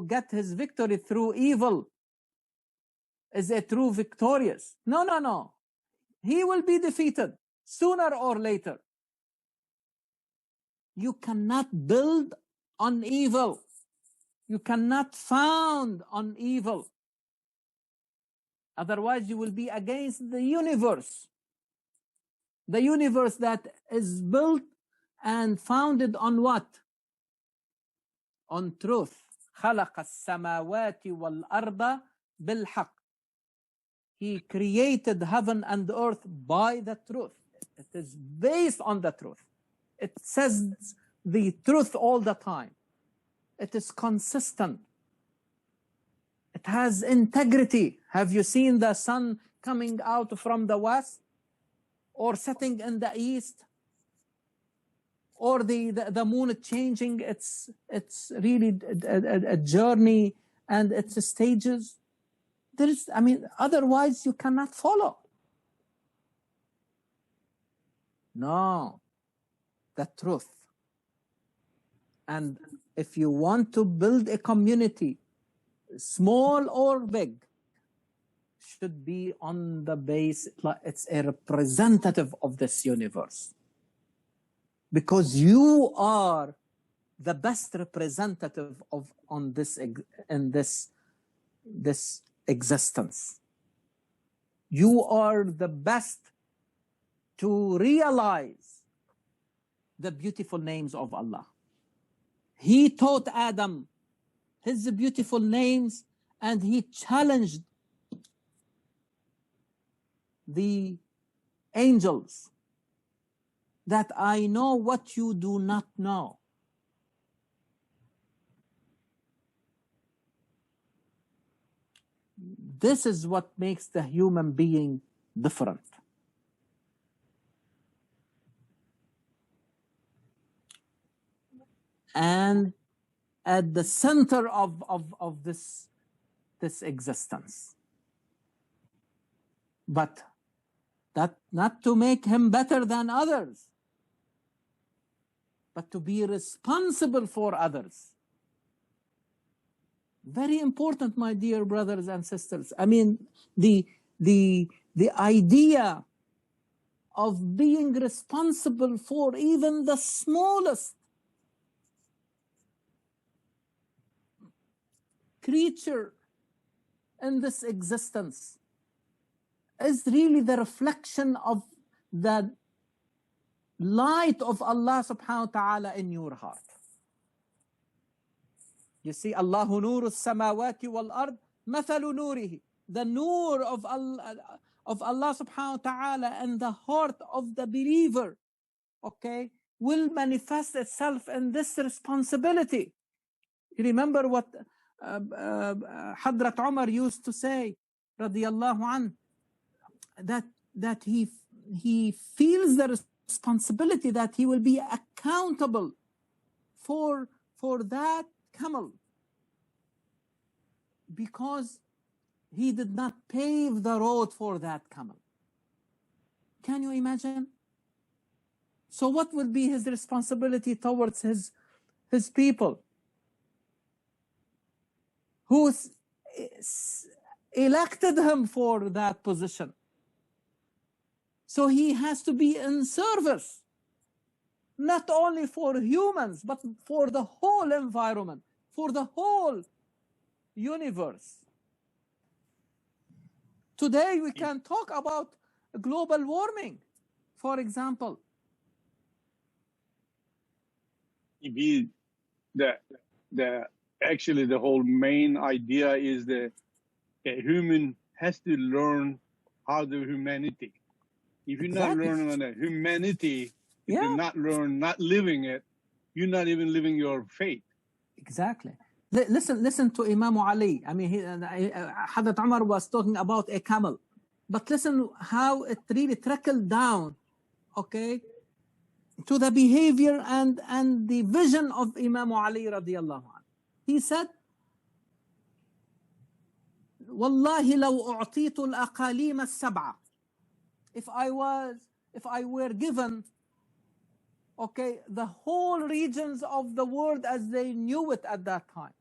get his victory through evil is a true victorious. No, no, no. He will be defeated sooner or later. You cannot build on evil. You cannot found on evil. Otherwise, you will be against the universe. The universe that is built and founded on what? On truth. خَلَقَ السَّمَاوَاتِ وَالْأَرْضَ بِالْحَقِّ. He created heaven and earth by the truth. It is based on the truth. It says the truth all the time. It is consistent. It has integrity. Have you seen the sun coming out from the west or setting in the east, or the moon changing its really a journey and its stages? There is, otherwise you cannot follow. No, the truth. And if you want to build a community, small or big, should be on the base, it's a representative of this universe. Because you are the best representative in this existence. You are the best to realize the beautiful names of Allah. He taught Adam his beautiful names, and he challenged the angels that I know what you do not know. This is what makes the human being different. And at the center of this existence. But that not to make him better than others, but to be responsible for others. Very important, my dear brothers and sisters. I mean, the idea of being responsible for even the smallest creature in this existence is really the reflection of the light of Allah subhanahu wa ta'ala in your heart. You see, Allahu nuru samawati wal ard mathalu nurihi. The nur of Allah subhanahu wa ta'ala and the heart of the believer, okay, will manifest itself in this responsibility. You remember what Hadrat Umar used to say, radiyallahu anh, that he feels the responsibility that he will be accountable for that camel because he did not pave the road for that camel. Can you imagine? So what will be his responsibility towards his people who elected him for that position? So he has to be in service, not only for humans, but for the whole environment, for the whole universe. Today we can talk about global warming, for example. Actually, the whole main idea is that a human has to learn how the humanity. If you're not learning on the humanity, if you're not learning, not living it, you're not even living your faith. Exactly. Listen to Imam Ali. I mean, Hadrat Umar was talking about a camel, but listen how it really trickled down, okay, to the behavior and the vision of Imam Ali radiyallahu anhu. He said, "Wallahi law u'titu al-aqalim as-sab'a." If I were given, okay, the whole regions of the world as they knew it at that time,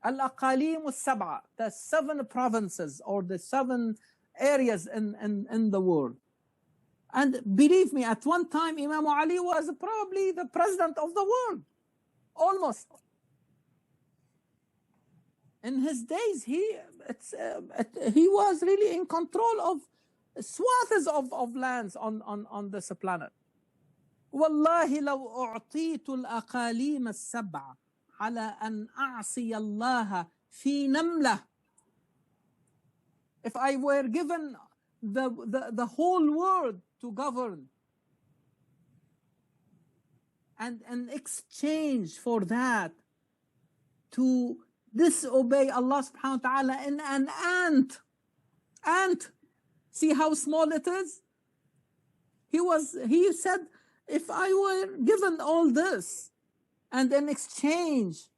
al-aqalim as-sab'a, the 7 provinces or the 7 areas in the world. And believe me, at one time, Imam Ali was probably the president of the world, almost. In his days, he was really in control of swaths of lands on this planet. والله لو أعطيت الأقاليم السبع على أن أعصي الله في نملة. If I were given the whole world to govern, and in exchange for that to disobey Allah subhanahu wa ta'ala in an ant. See how small it is? He said, if I were given all this and in exchange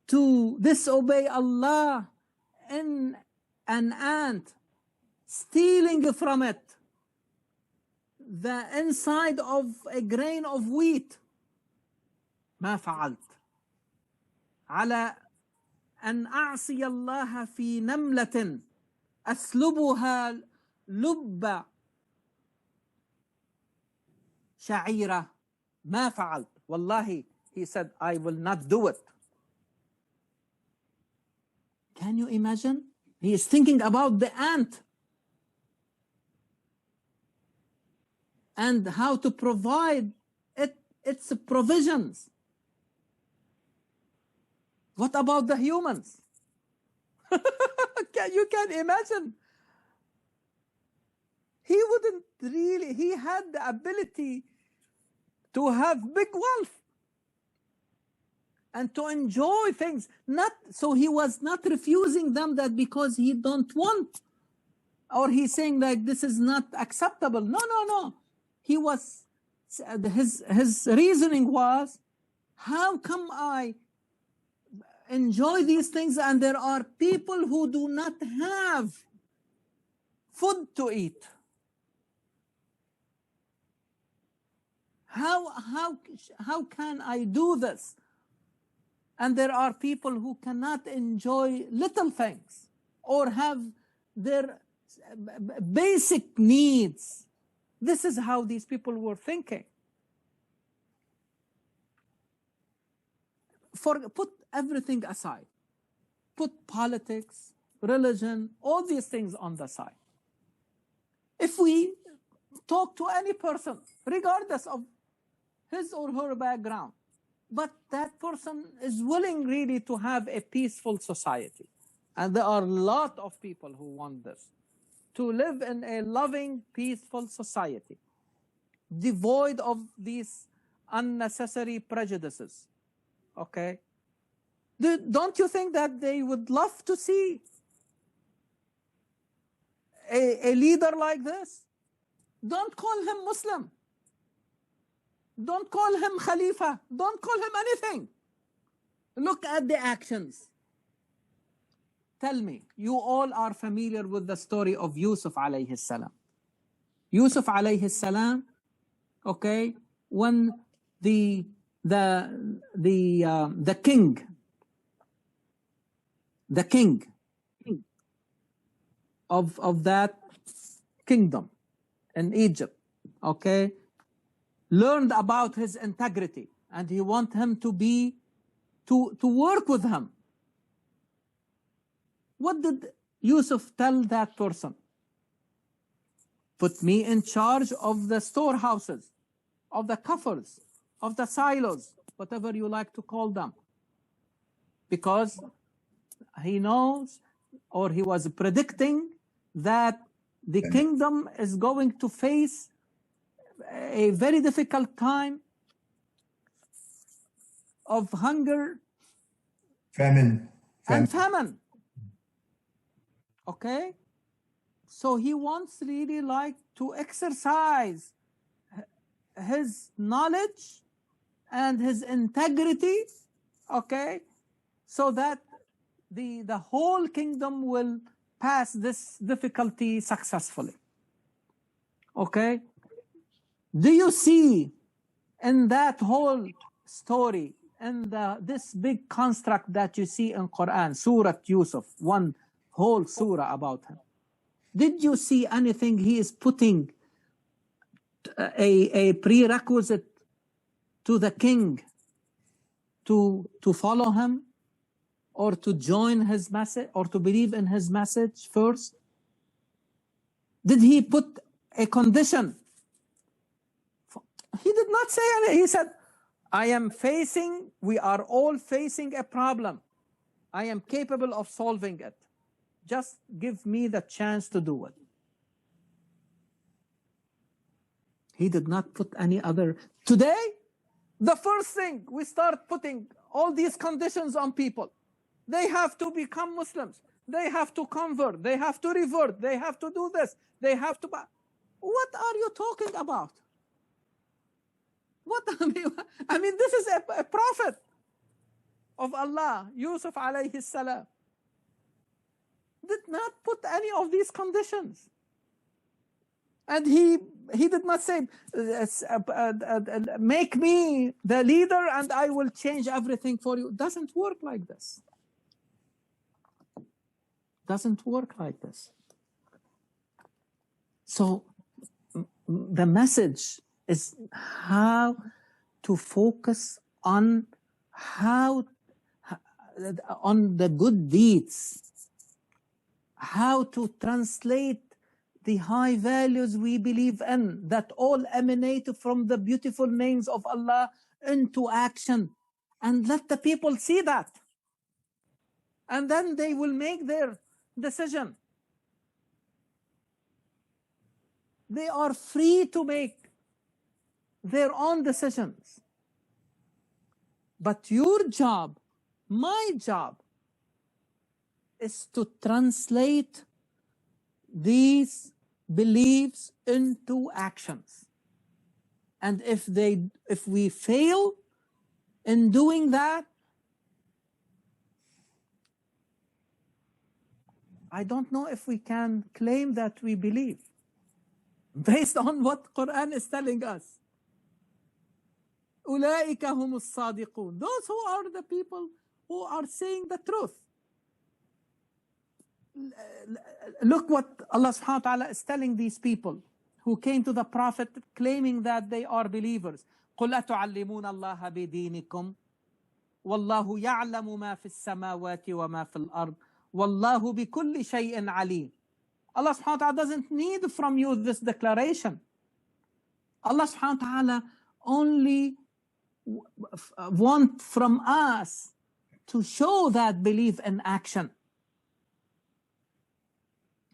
to disobey Allah in an ant, stealing from it the inside of a grain of wheat, ما فعلت على أن أعصي الله في نملة أسلبها لب شعيرة ما فعلت. Wallahi, he said, I will not do it. Can you imagine? He is thinking about the ant and how to provide its provisions. What about the humans? You can imagine. He had the ability to have big wealth. and to enjoy things. Not so he was not refusing them that because he don't want, or he's saying like this is not acceptable. No, no, no. He was, his reasoning was, how come I enjoy these things and there are people who do not have food to eat? How can I do this? And there are people who cannot enjoy little things or have their basic needs. This is how these people were thinking. Put everything aside. Put politics, religion, all these things on the side. If we talk to any person, regardless of his or her background, but that person is willing really to have a peaceful society. And there are a lot of people who want this, to live in a loving, peaceful society, devoid of these unnecessary prejudices. Okay? Don't you think that they would love to see a leader like this? Don't call him Muslim. Don't call him Khalifa. Don't call him anything. Look at the actions. Tell me, you all are familiar with the story of Yusuf alayhi salam. Yusuf alayhi salam, okay, when the king of that kingdom in Egypt, okay, learned about his integrity and he want him to work with him. What did Yusuf tell that person? Put me in charge of the storehouses, of the coffers, of the silos, whatever you like to call them. Because he knows, or he was predicting, that the kingdom is going to face a very difficult time of hunger, famine. And famine. Okay? So he wants really like to exercise his knowledge and his integrity, okay, so that the whole kingdom will pass this difficulty successfully. Okay? Do you see in that whole story, in this big construct that you see in Quran, Surah Yusuf, one whole surah about him, did you see anything he is putting a prerequisite to the king to follow him or to join his message or to believe in his message first? Did he put a condition? He did not say anything. He said, we are all facing a problem. I am capable of solving it. Just give me the chance to do it. He did not put any other. Today, the first thing, we start putting all these conditions on people. They have to become Muslims. They have to convert. They have to revert. They have to do this. They have to... What are you talking about? What? I mean, this is a prophet of Allah, Yusuf alayhi salam, did not put any of these conditions. And he did not say, make me the leader and I will change everything for you. It doesn't work like this. Doesn't work like this. So the message is how to focus on the good deeds, how to translate the high values we believe in that all emanate from the beautiful names of Allah into action, and let the people see that, and then they will make their decision. They are free to make their own decisions. But your job, my job, is to translate these beliefs into actions. And if we fail in doing that, I don't know if we can claim that we believe based on what Quran is telling us. أولئك هم الصادقون. Those who are the people who are saying the truth. Look what Allah subhanahu wa ta'ala is telling these people who came to the Prophet claiming that they are believers. قُلْ أَتُعَلِّمُونَ اللَّهَ بِدِينِكُمْ وَاللَّهُ يَعْلَمُ مَا فِي السَّمَاوَاتِ وَمَا فِي الْأَرْضِ وَاللَّهُ بِكُلِّ شَيْءٍ عَلِيمٌ. Allah subhanahu wa ta'ala doesn't need from you this declaration. Allah subhanahu wa ta'ala only want from us to show that belief in action.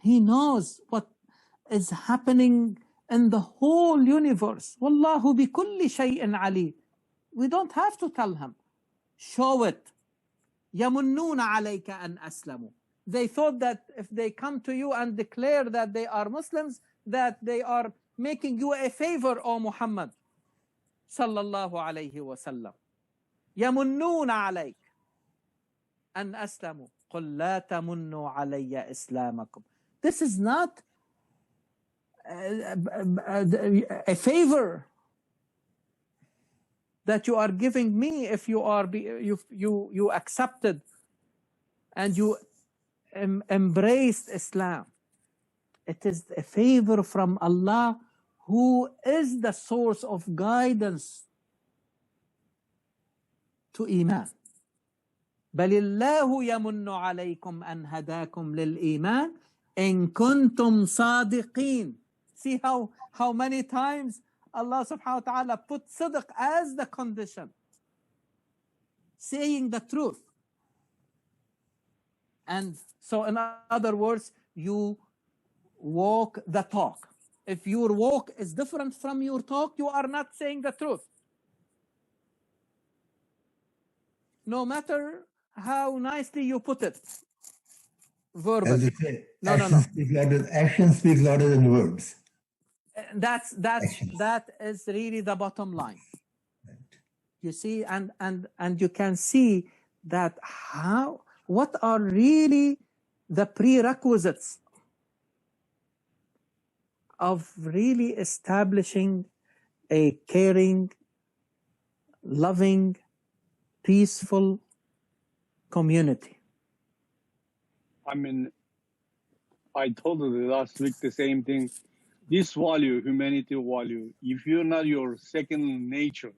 He knows what is happening in the whole universe. Wallahu bi kulli shay'in alim. We don't have to tell him. Show it. يَمُنُّونَ عَلَيْكَ أَنْ أَسْلَمُوا. They thought that if they come to you and declare that they are Muslims, that they are making you a favor, O Muhammad sallallahu alayhi wa sallam. يَمُنُّونَ عَلَيْكَ أَنْ أَسْلَمُوا قُلْ لَا تَمُنُّوا عَلَيَّ إِسْلَامَكُمْ. This is not a favor that you are giving me if you are you accepted and you embraced Islam. It is a favor from Allah, who is the source of guidance to Iman. بل الله يمن عليكم أن هداكم للإيمان إن كنتم صادقين. See how many times Allah subhanahu wa ta'ala put sidq as the condition, saying the truth. And so in other words, you walk the talk. If your walk is different from your talk, you are not saying the truth. No matter how nicely you put it verbally. As they say, No. Action speaks louder than words. That is really the bottom line. Right. You see, and you can see that what are really the prerequisites of really establishing a caring, loving, peaceful community. I mean, I told you last week the same thing. This value, humanity value, if you're not your second nature,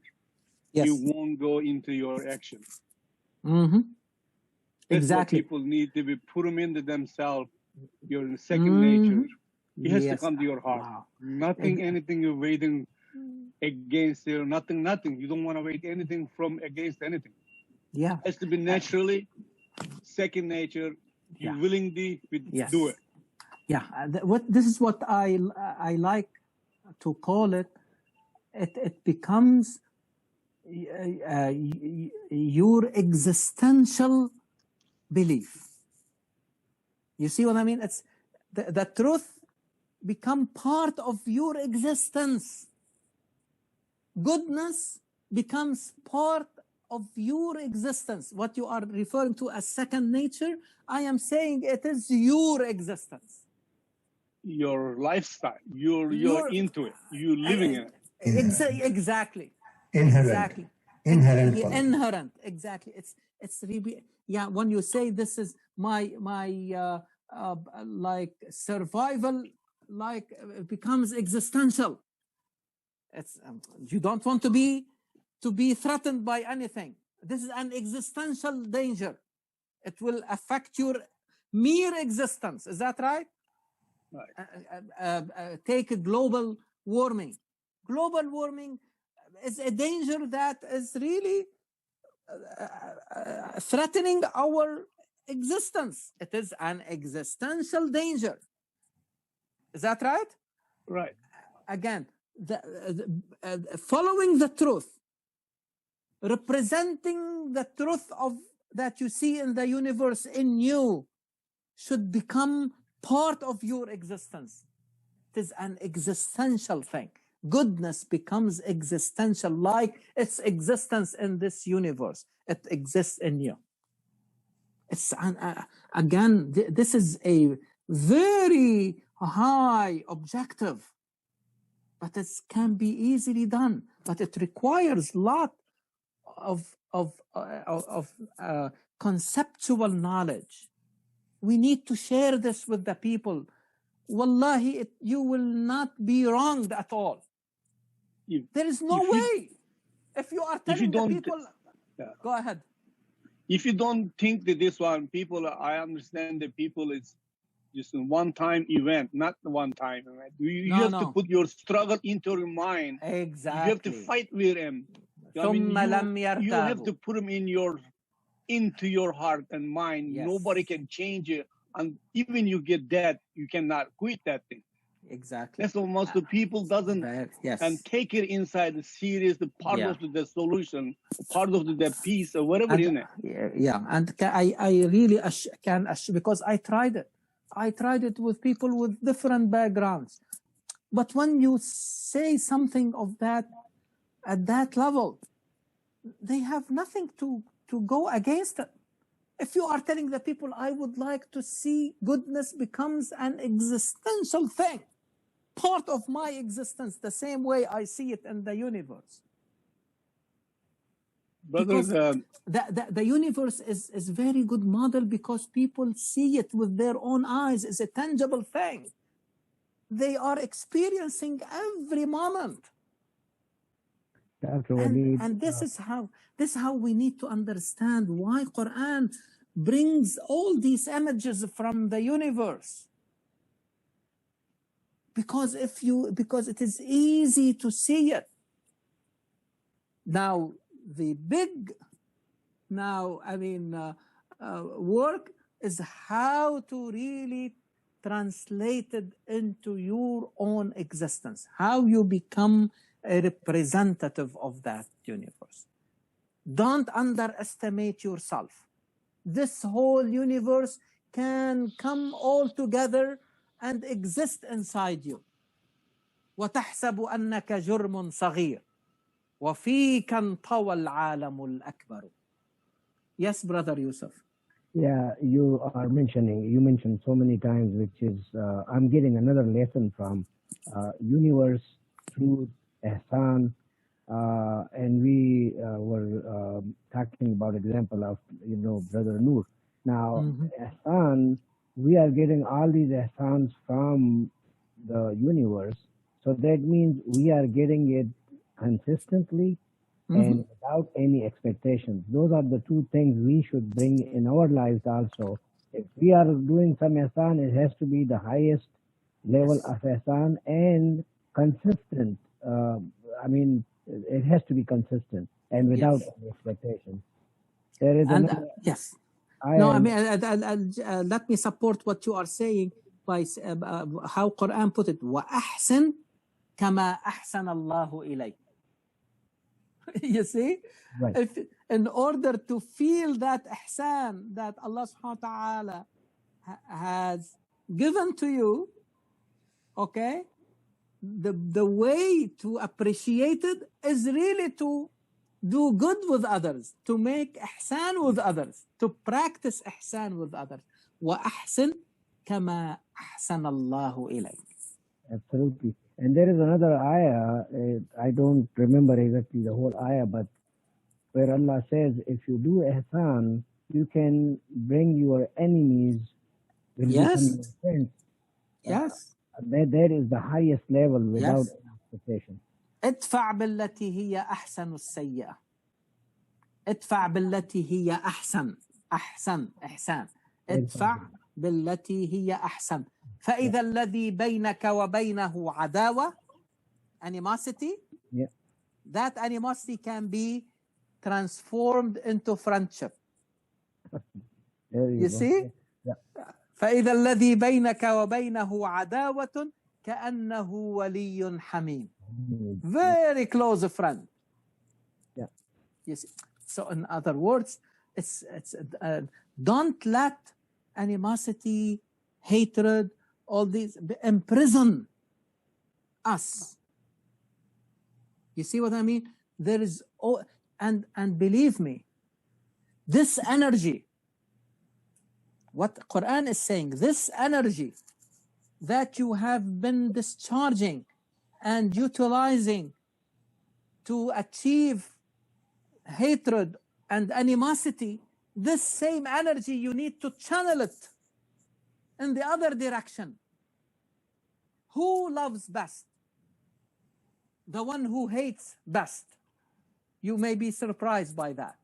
yes, you won't go into your action. Mm-hmm. That's Exactly. what people need to be put them into themselves, your second nature. It has to come to your heart. Wow. Nothing, anything you're waiting against you, nothing. You don't want to wait anything from against anything. Yeah. It has to be naturally, second nature. You willingly do it. Yeah. This is what I like to call it. It becomes your existential belief. You see what I mean? It's the truth become part of your existence. Goodness becomes part of your existence. What you are referring to as second nature, I am saying it is your existence. Your lifestyle. You're into it. You're living in it. Exactly. Inherent. Inherent. Exactly. It's really, when you say this is my like survival, like it becomes existential. It's you don't want to be threatened by anything. This is an existential danger. It will affect your mere existence. Is that right? Right. Take global warming. Global warming is a danger that is really threatening our existence. It is an existential danger. Is that right? Right. Again, following the truth representing the truth of that you see in the universe in you should become part of your existence. It is an existential thing. Goodness becomes existential, like its existence in this universe. It exists in you. It's again, this is a very high objective, but it can be easily done. But it requires a lot of conceptual knowledge. We need to share this with the people. Wallahi, you will not be wronged at all. There is no way. If you are telling the people, go ahead. If you don't think that this one, people, I understand that people is just a one-time event, not one-time event. You have to put your struggle into your mind. Exactly. You have to fight with him. You have to put him into your heart and mind. Yes. Nobody can change it. And even you get that, you cannot quit that thing. Exactly. That's what most of the people doesn't and take it inside the serious, the part of the solution, part of the peace or whatever in it. Yeah, and I really can because I tried it. I tried it with people with different backgrounds. But when you say something of that at that level, they have nothing to go against it. If you are telling the people, I would like to see goodness becomes an existential thing, part of my existence, the same way I see it in the universe. Because the universe is very good model because people see it with their own eyes. It's a tangible thing. They are experiencing every moment. And this is how we need to understand why Quran brings all these images from the universe. Because it is easy to see it. Now the big work is how to really translate it into your own existence, how you become a representative of that universe. Don't underestimate yourself. This whole universe can come all together and exist inside you. وتحسب أنك جرم صغير وفيك انطوى العالم الأكبر. Yes, Brother Yusuf. Yeah, you mentioned so many times, which is I'm getting another lesson from universe, truth, ihsan, and we were talking about example of Brother Noor. Now ihsan, we are getting all these ihsans from the universe, so that means we are getting it consistently and without any expectations. Those are the two things we should bring in our lives also. If we are doing some ihsan, it has to be the highest level of ihsan and consistent. It has to be consistent and without any expectation. There is another. Yes. Let me support what you are saying by how Quran put it. وَأَحْسِنْ كَمَا أَحْسَنَ اللَّهُ إِلَيْكَ. You see? Right. If, in order to feel that ihsan that Allah subhanahu wa ta'ala has given to you, okay, the way to appreciate it is really to do good with others, to make ihsan with others, to practice ihsan with others. وَأَحْسِنْ كَمَا أَحْسَنَ اللَّهُ إِلَيْكَ. Absolutely. And there is another ayah, I don't remember exactly the whole ayah, but where Allah says, if you do ihsan, you can bring your enemies will become your friends. Yes. That is the highest level without any expectation. ادفع بالتي هي أحسن السيئة. ادفع بالتي هي أحسن. إحسان. ادفع بالتي هي أحسن. فإذا الذي بينك وبينه عداوة, animosity, that animosity can be transformed into friendship. You see? فإذا الذي بينك وبينه عداوة كأنه ولي حميم. Very close friend. You see? So in other words, don't let animosity, hatred, all these imprison us. You see what I mean? There is, and believe me, this energy, what Quran is saying, this energy that you have been discharging and utilizing to achieve hatred and animosity, this same energy, you need to channel it in the other direction. Who loves best? The one who hates best. You may be surprised by that.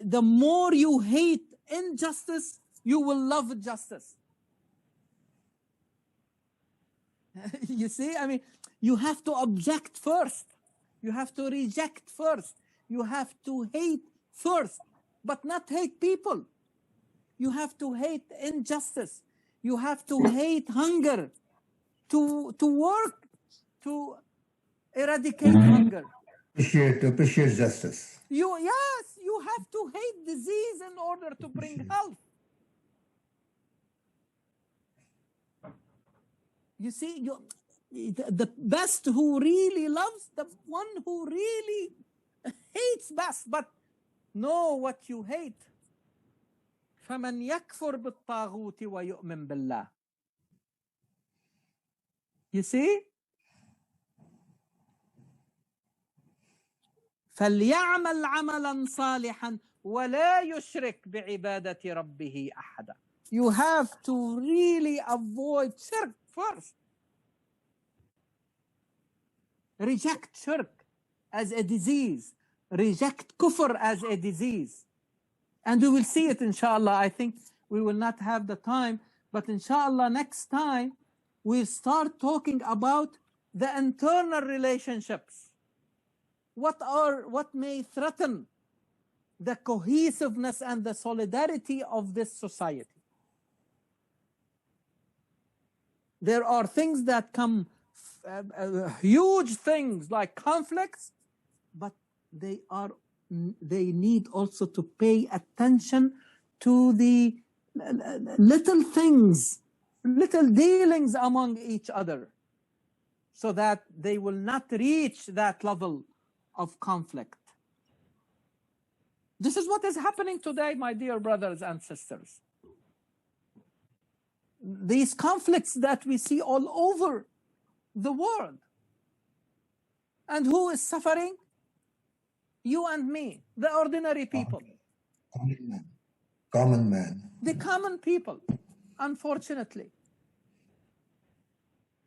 The more you hate injustice, you will love justice. You see, I mean, you have to object first. You have to reject first. You have to hate first, but not hate people. You have to hate injustice. You have to hate hunger, to work to eradicate hunger. Appreciate justice. Yes, you have to hate disease in order to bring health. You see, the best who really loves, the one who really hates best, but know what you hate. فَمَنْ يَكْفُرْ بِالطَّاغُوتِ وَيُؤْمِنْ بِاللَّهِ. You see? فَلْيَعْمَلْ عَمَلًا صَالِحًا وَلَا يُشْرِكْ بِعِبَادَةِ رَبِّهِ أَحَدًا. You have to really avoid shirk first. Reject shirk as a disease. Reject kufr as a disease. And we will see it, inshallah. I think we will not have the time, but inshallah next time we'll start talking about the internal relationships. What may threaten the cohesiveness and the solidarity of this society. There are things that come, huge things like conflicts, but they need also to pay attention to the little things, little dealings among each other, so that they will not reach that level of conflict. This is what is happening today, my dear brothers and sisters. These conflicts that we see all over the world. And who is suffering? You and me, the ordinary people. Common man. The common people, unfortunately.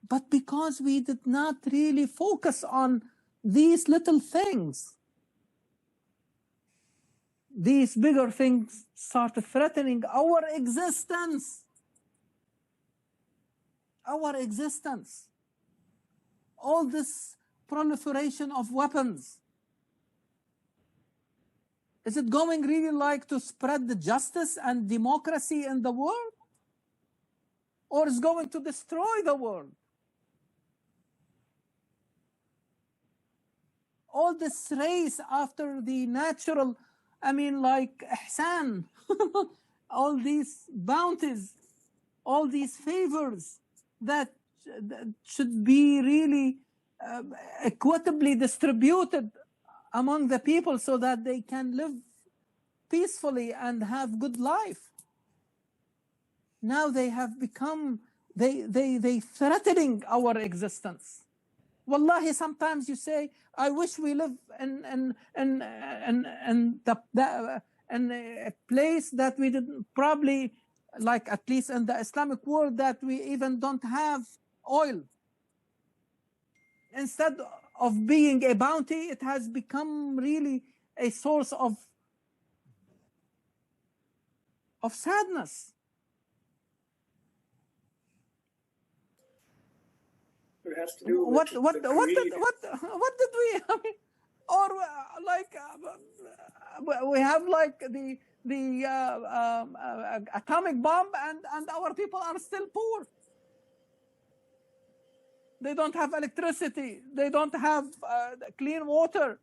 But because we did not really focus on these little things, these bigger things start threatening our existence. Our existence. All this proliferation of weapons. Is it going really like to spread the justice and democracy in the world? Or is it going to destroy the world? All this race after the natural, I mean, like ihsan, all these bounties, all these favors that should be really equitably distributed among the people so that they can live peacefully and have good life. Now they have become, they threatening our existence. Wallahi, sometimes you say, I wish we live in a place that we didn't probably, like at least in the Islamic world, that we even don't have oil. Instead of being a bounty, it has become really a source of sadness. It has to do with What did we? I mean, or like we have like the atomic bomb, and our people are still poor. They don't have electricity. They don't have clean water.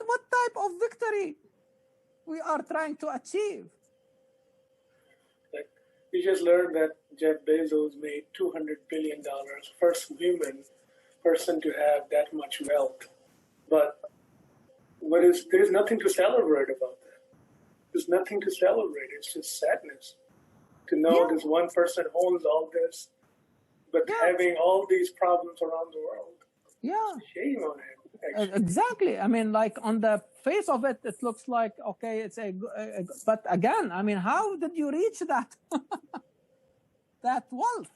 what type of victory we are trying to achieve? Like, we just learned that Jeff Bezos made $200 billion, first human person to have that much wealth. But there's nothing to celebrate about that. There's nothing to celebrate. It's just sadness to know this one person owns all this, but having all these problems around the world. Yeah. Shame on him. Actually. Exactly. I mean, like on the face of it, it looks like, okay, it's but again, I mean, how did you reach that, that wealth?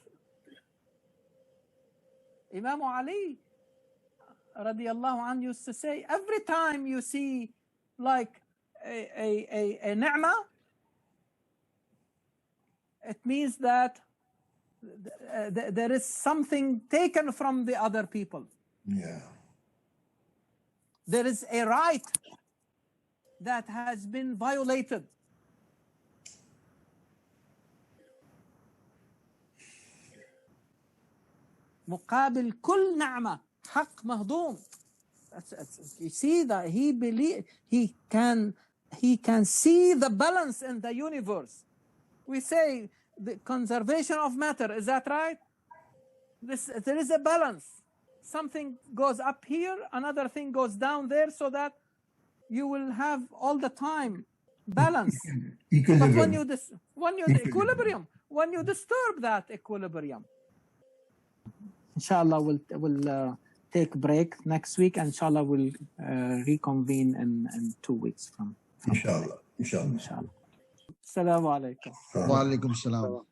Imam Ali, radiallahu anhu, used to say, every time you see like a ni'mah, it means that there is something taken from the other people. Yeah. There is a right that has been violated. مقابل كل نعمة حق مهضوم. You see that he can see the balance in the universe. We say the conservation of matter, is that right? There is a balance. Something goes up here, another thing goes down there, so that you will have all the time balance. But when you equilibrium, when you disturb that equilibrium, inshallah we'll take break next week. Inshallah we'll reconvene in 2 weeks from Inshallah. Assalamu alaikum. Wa alaikum salam.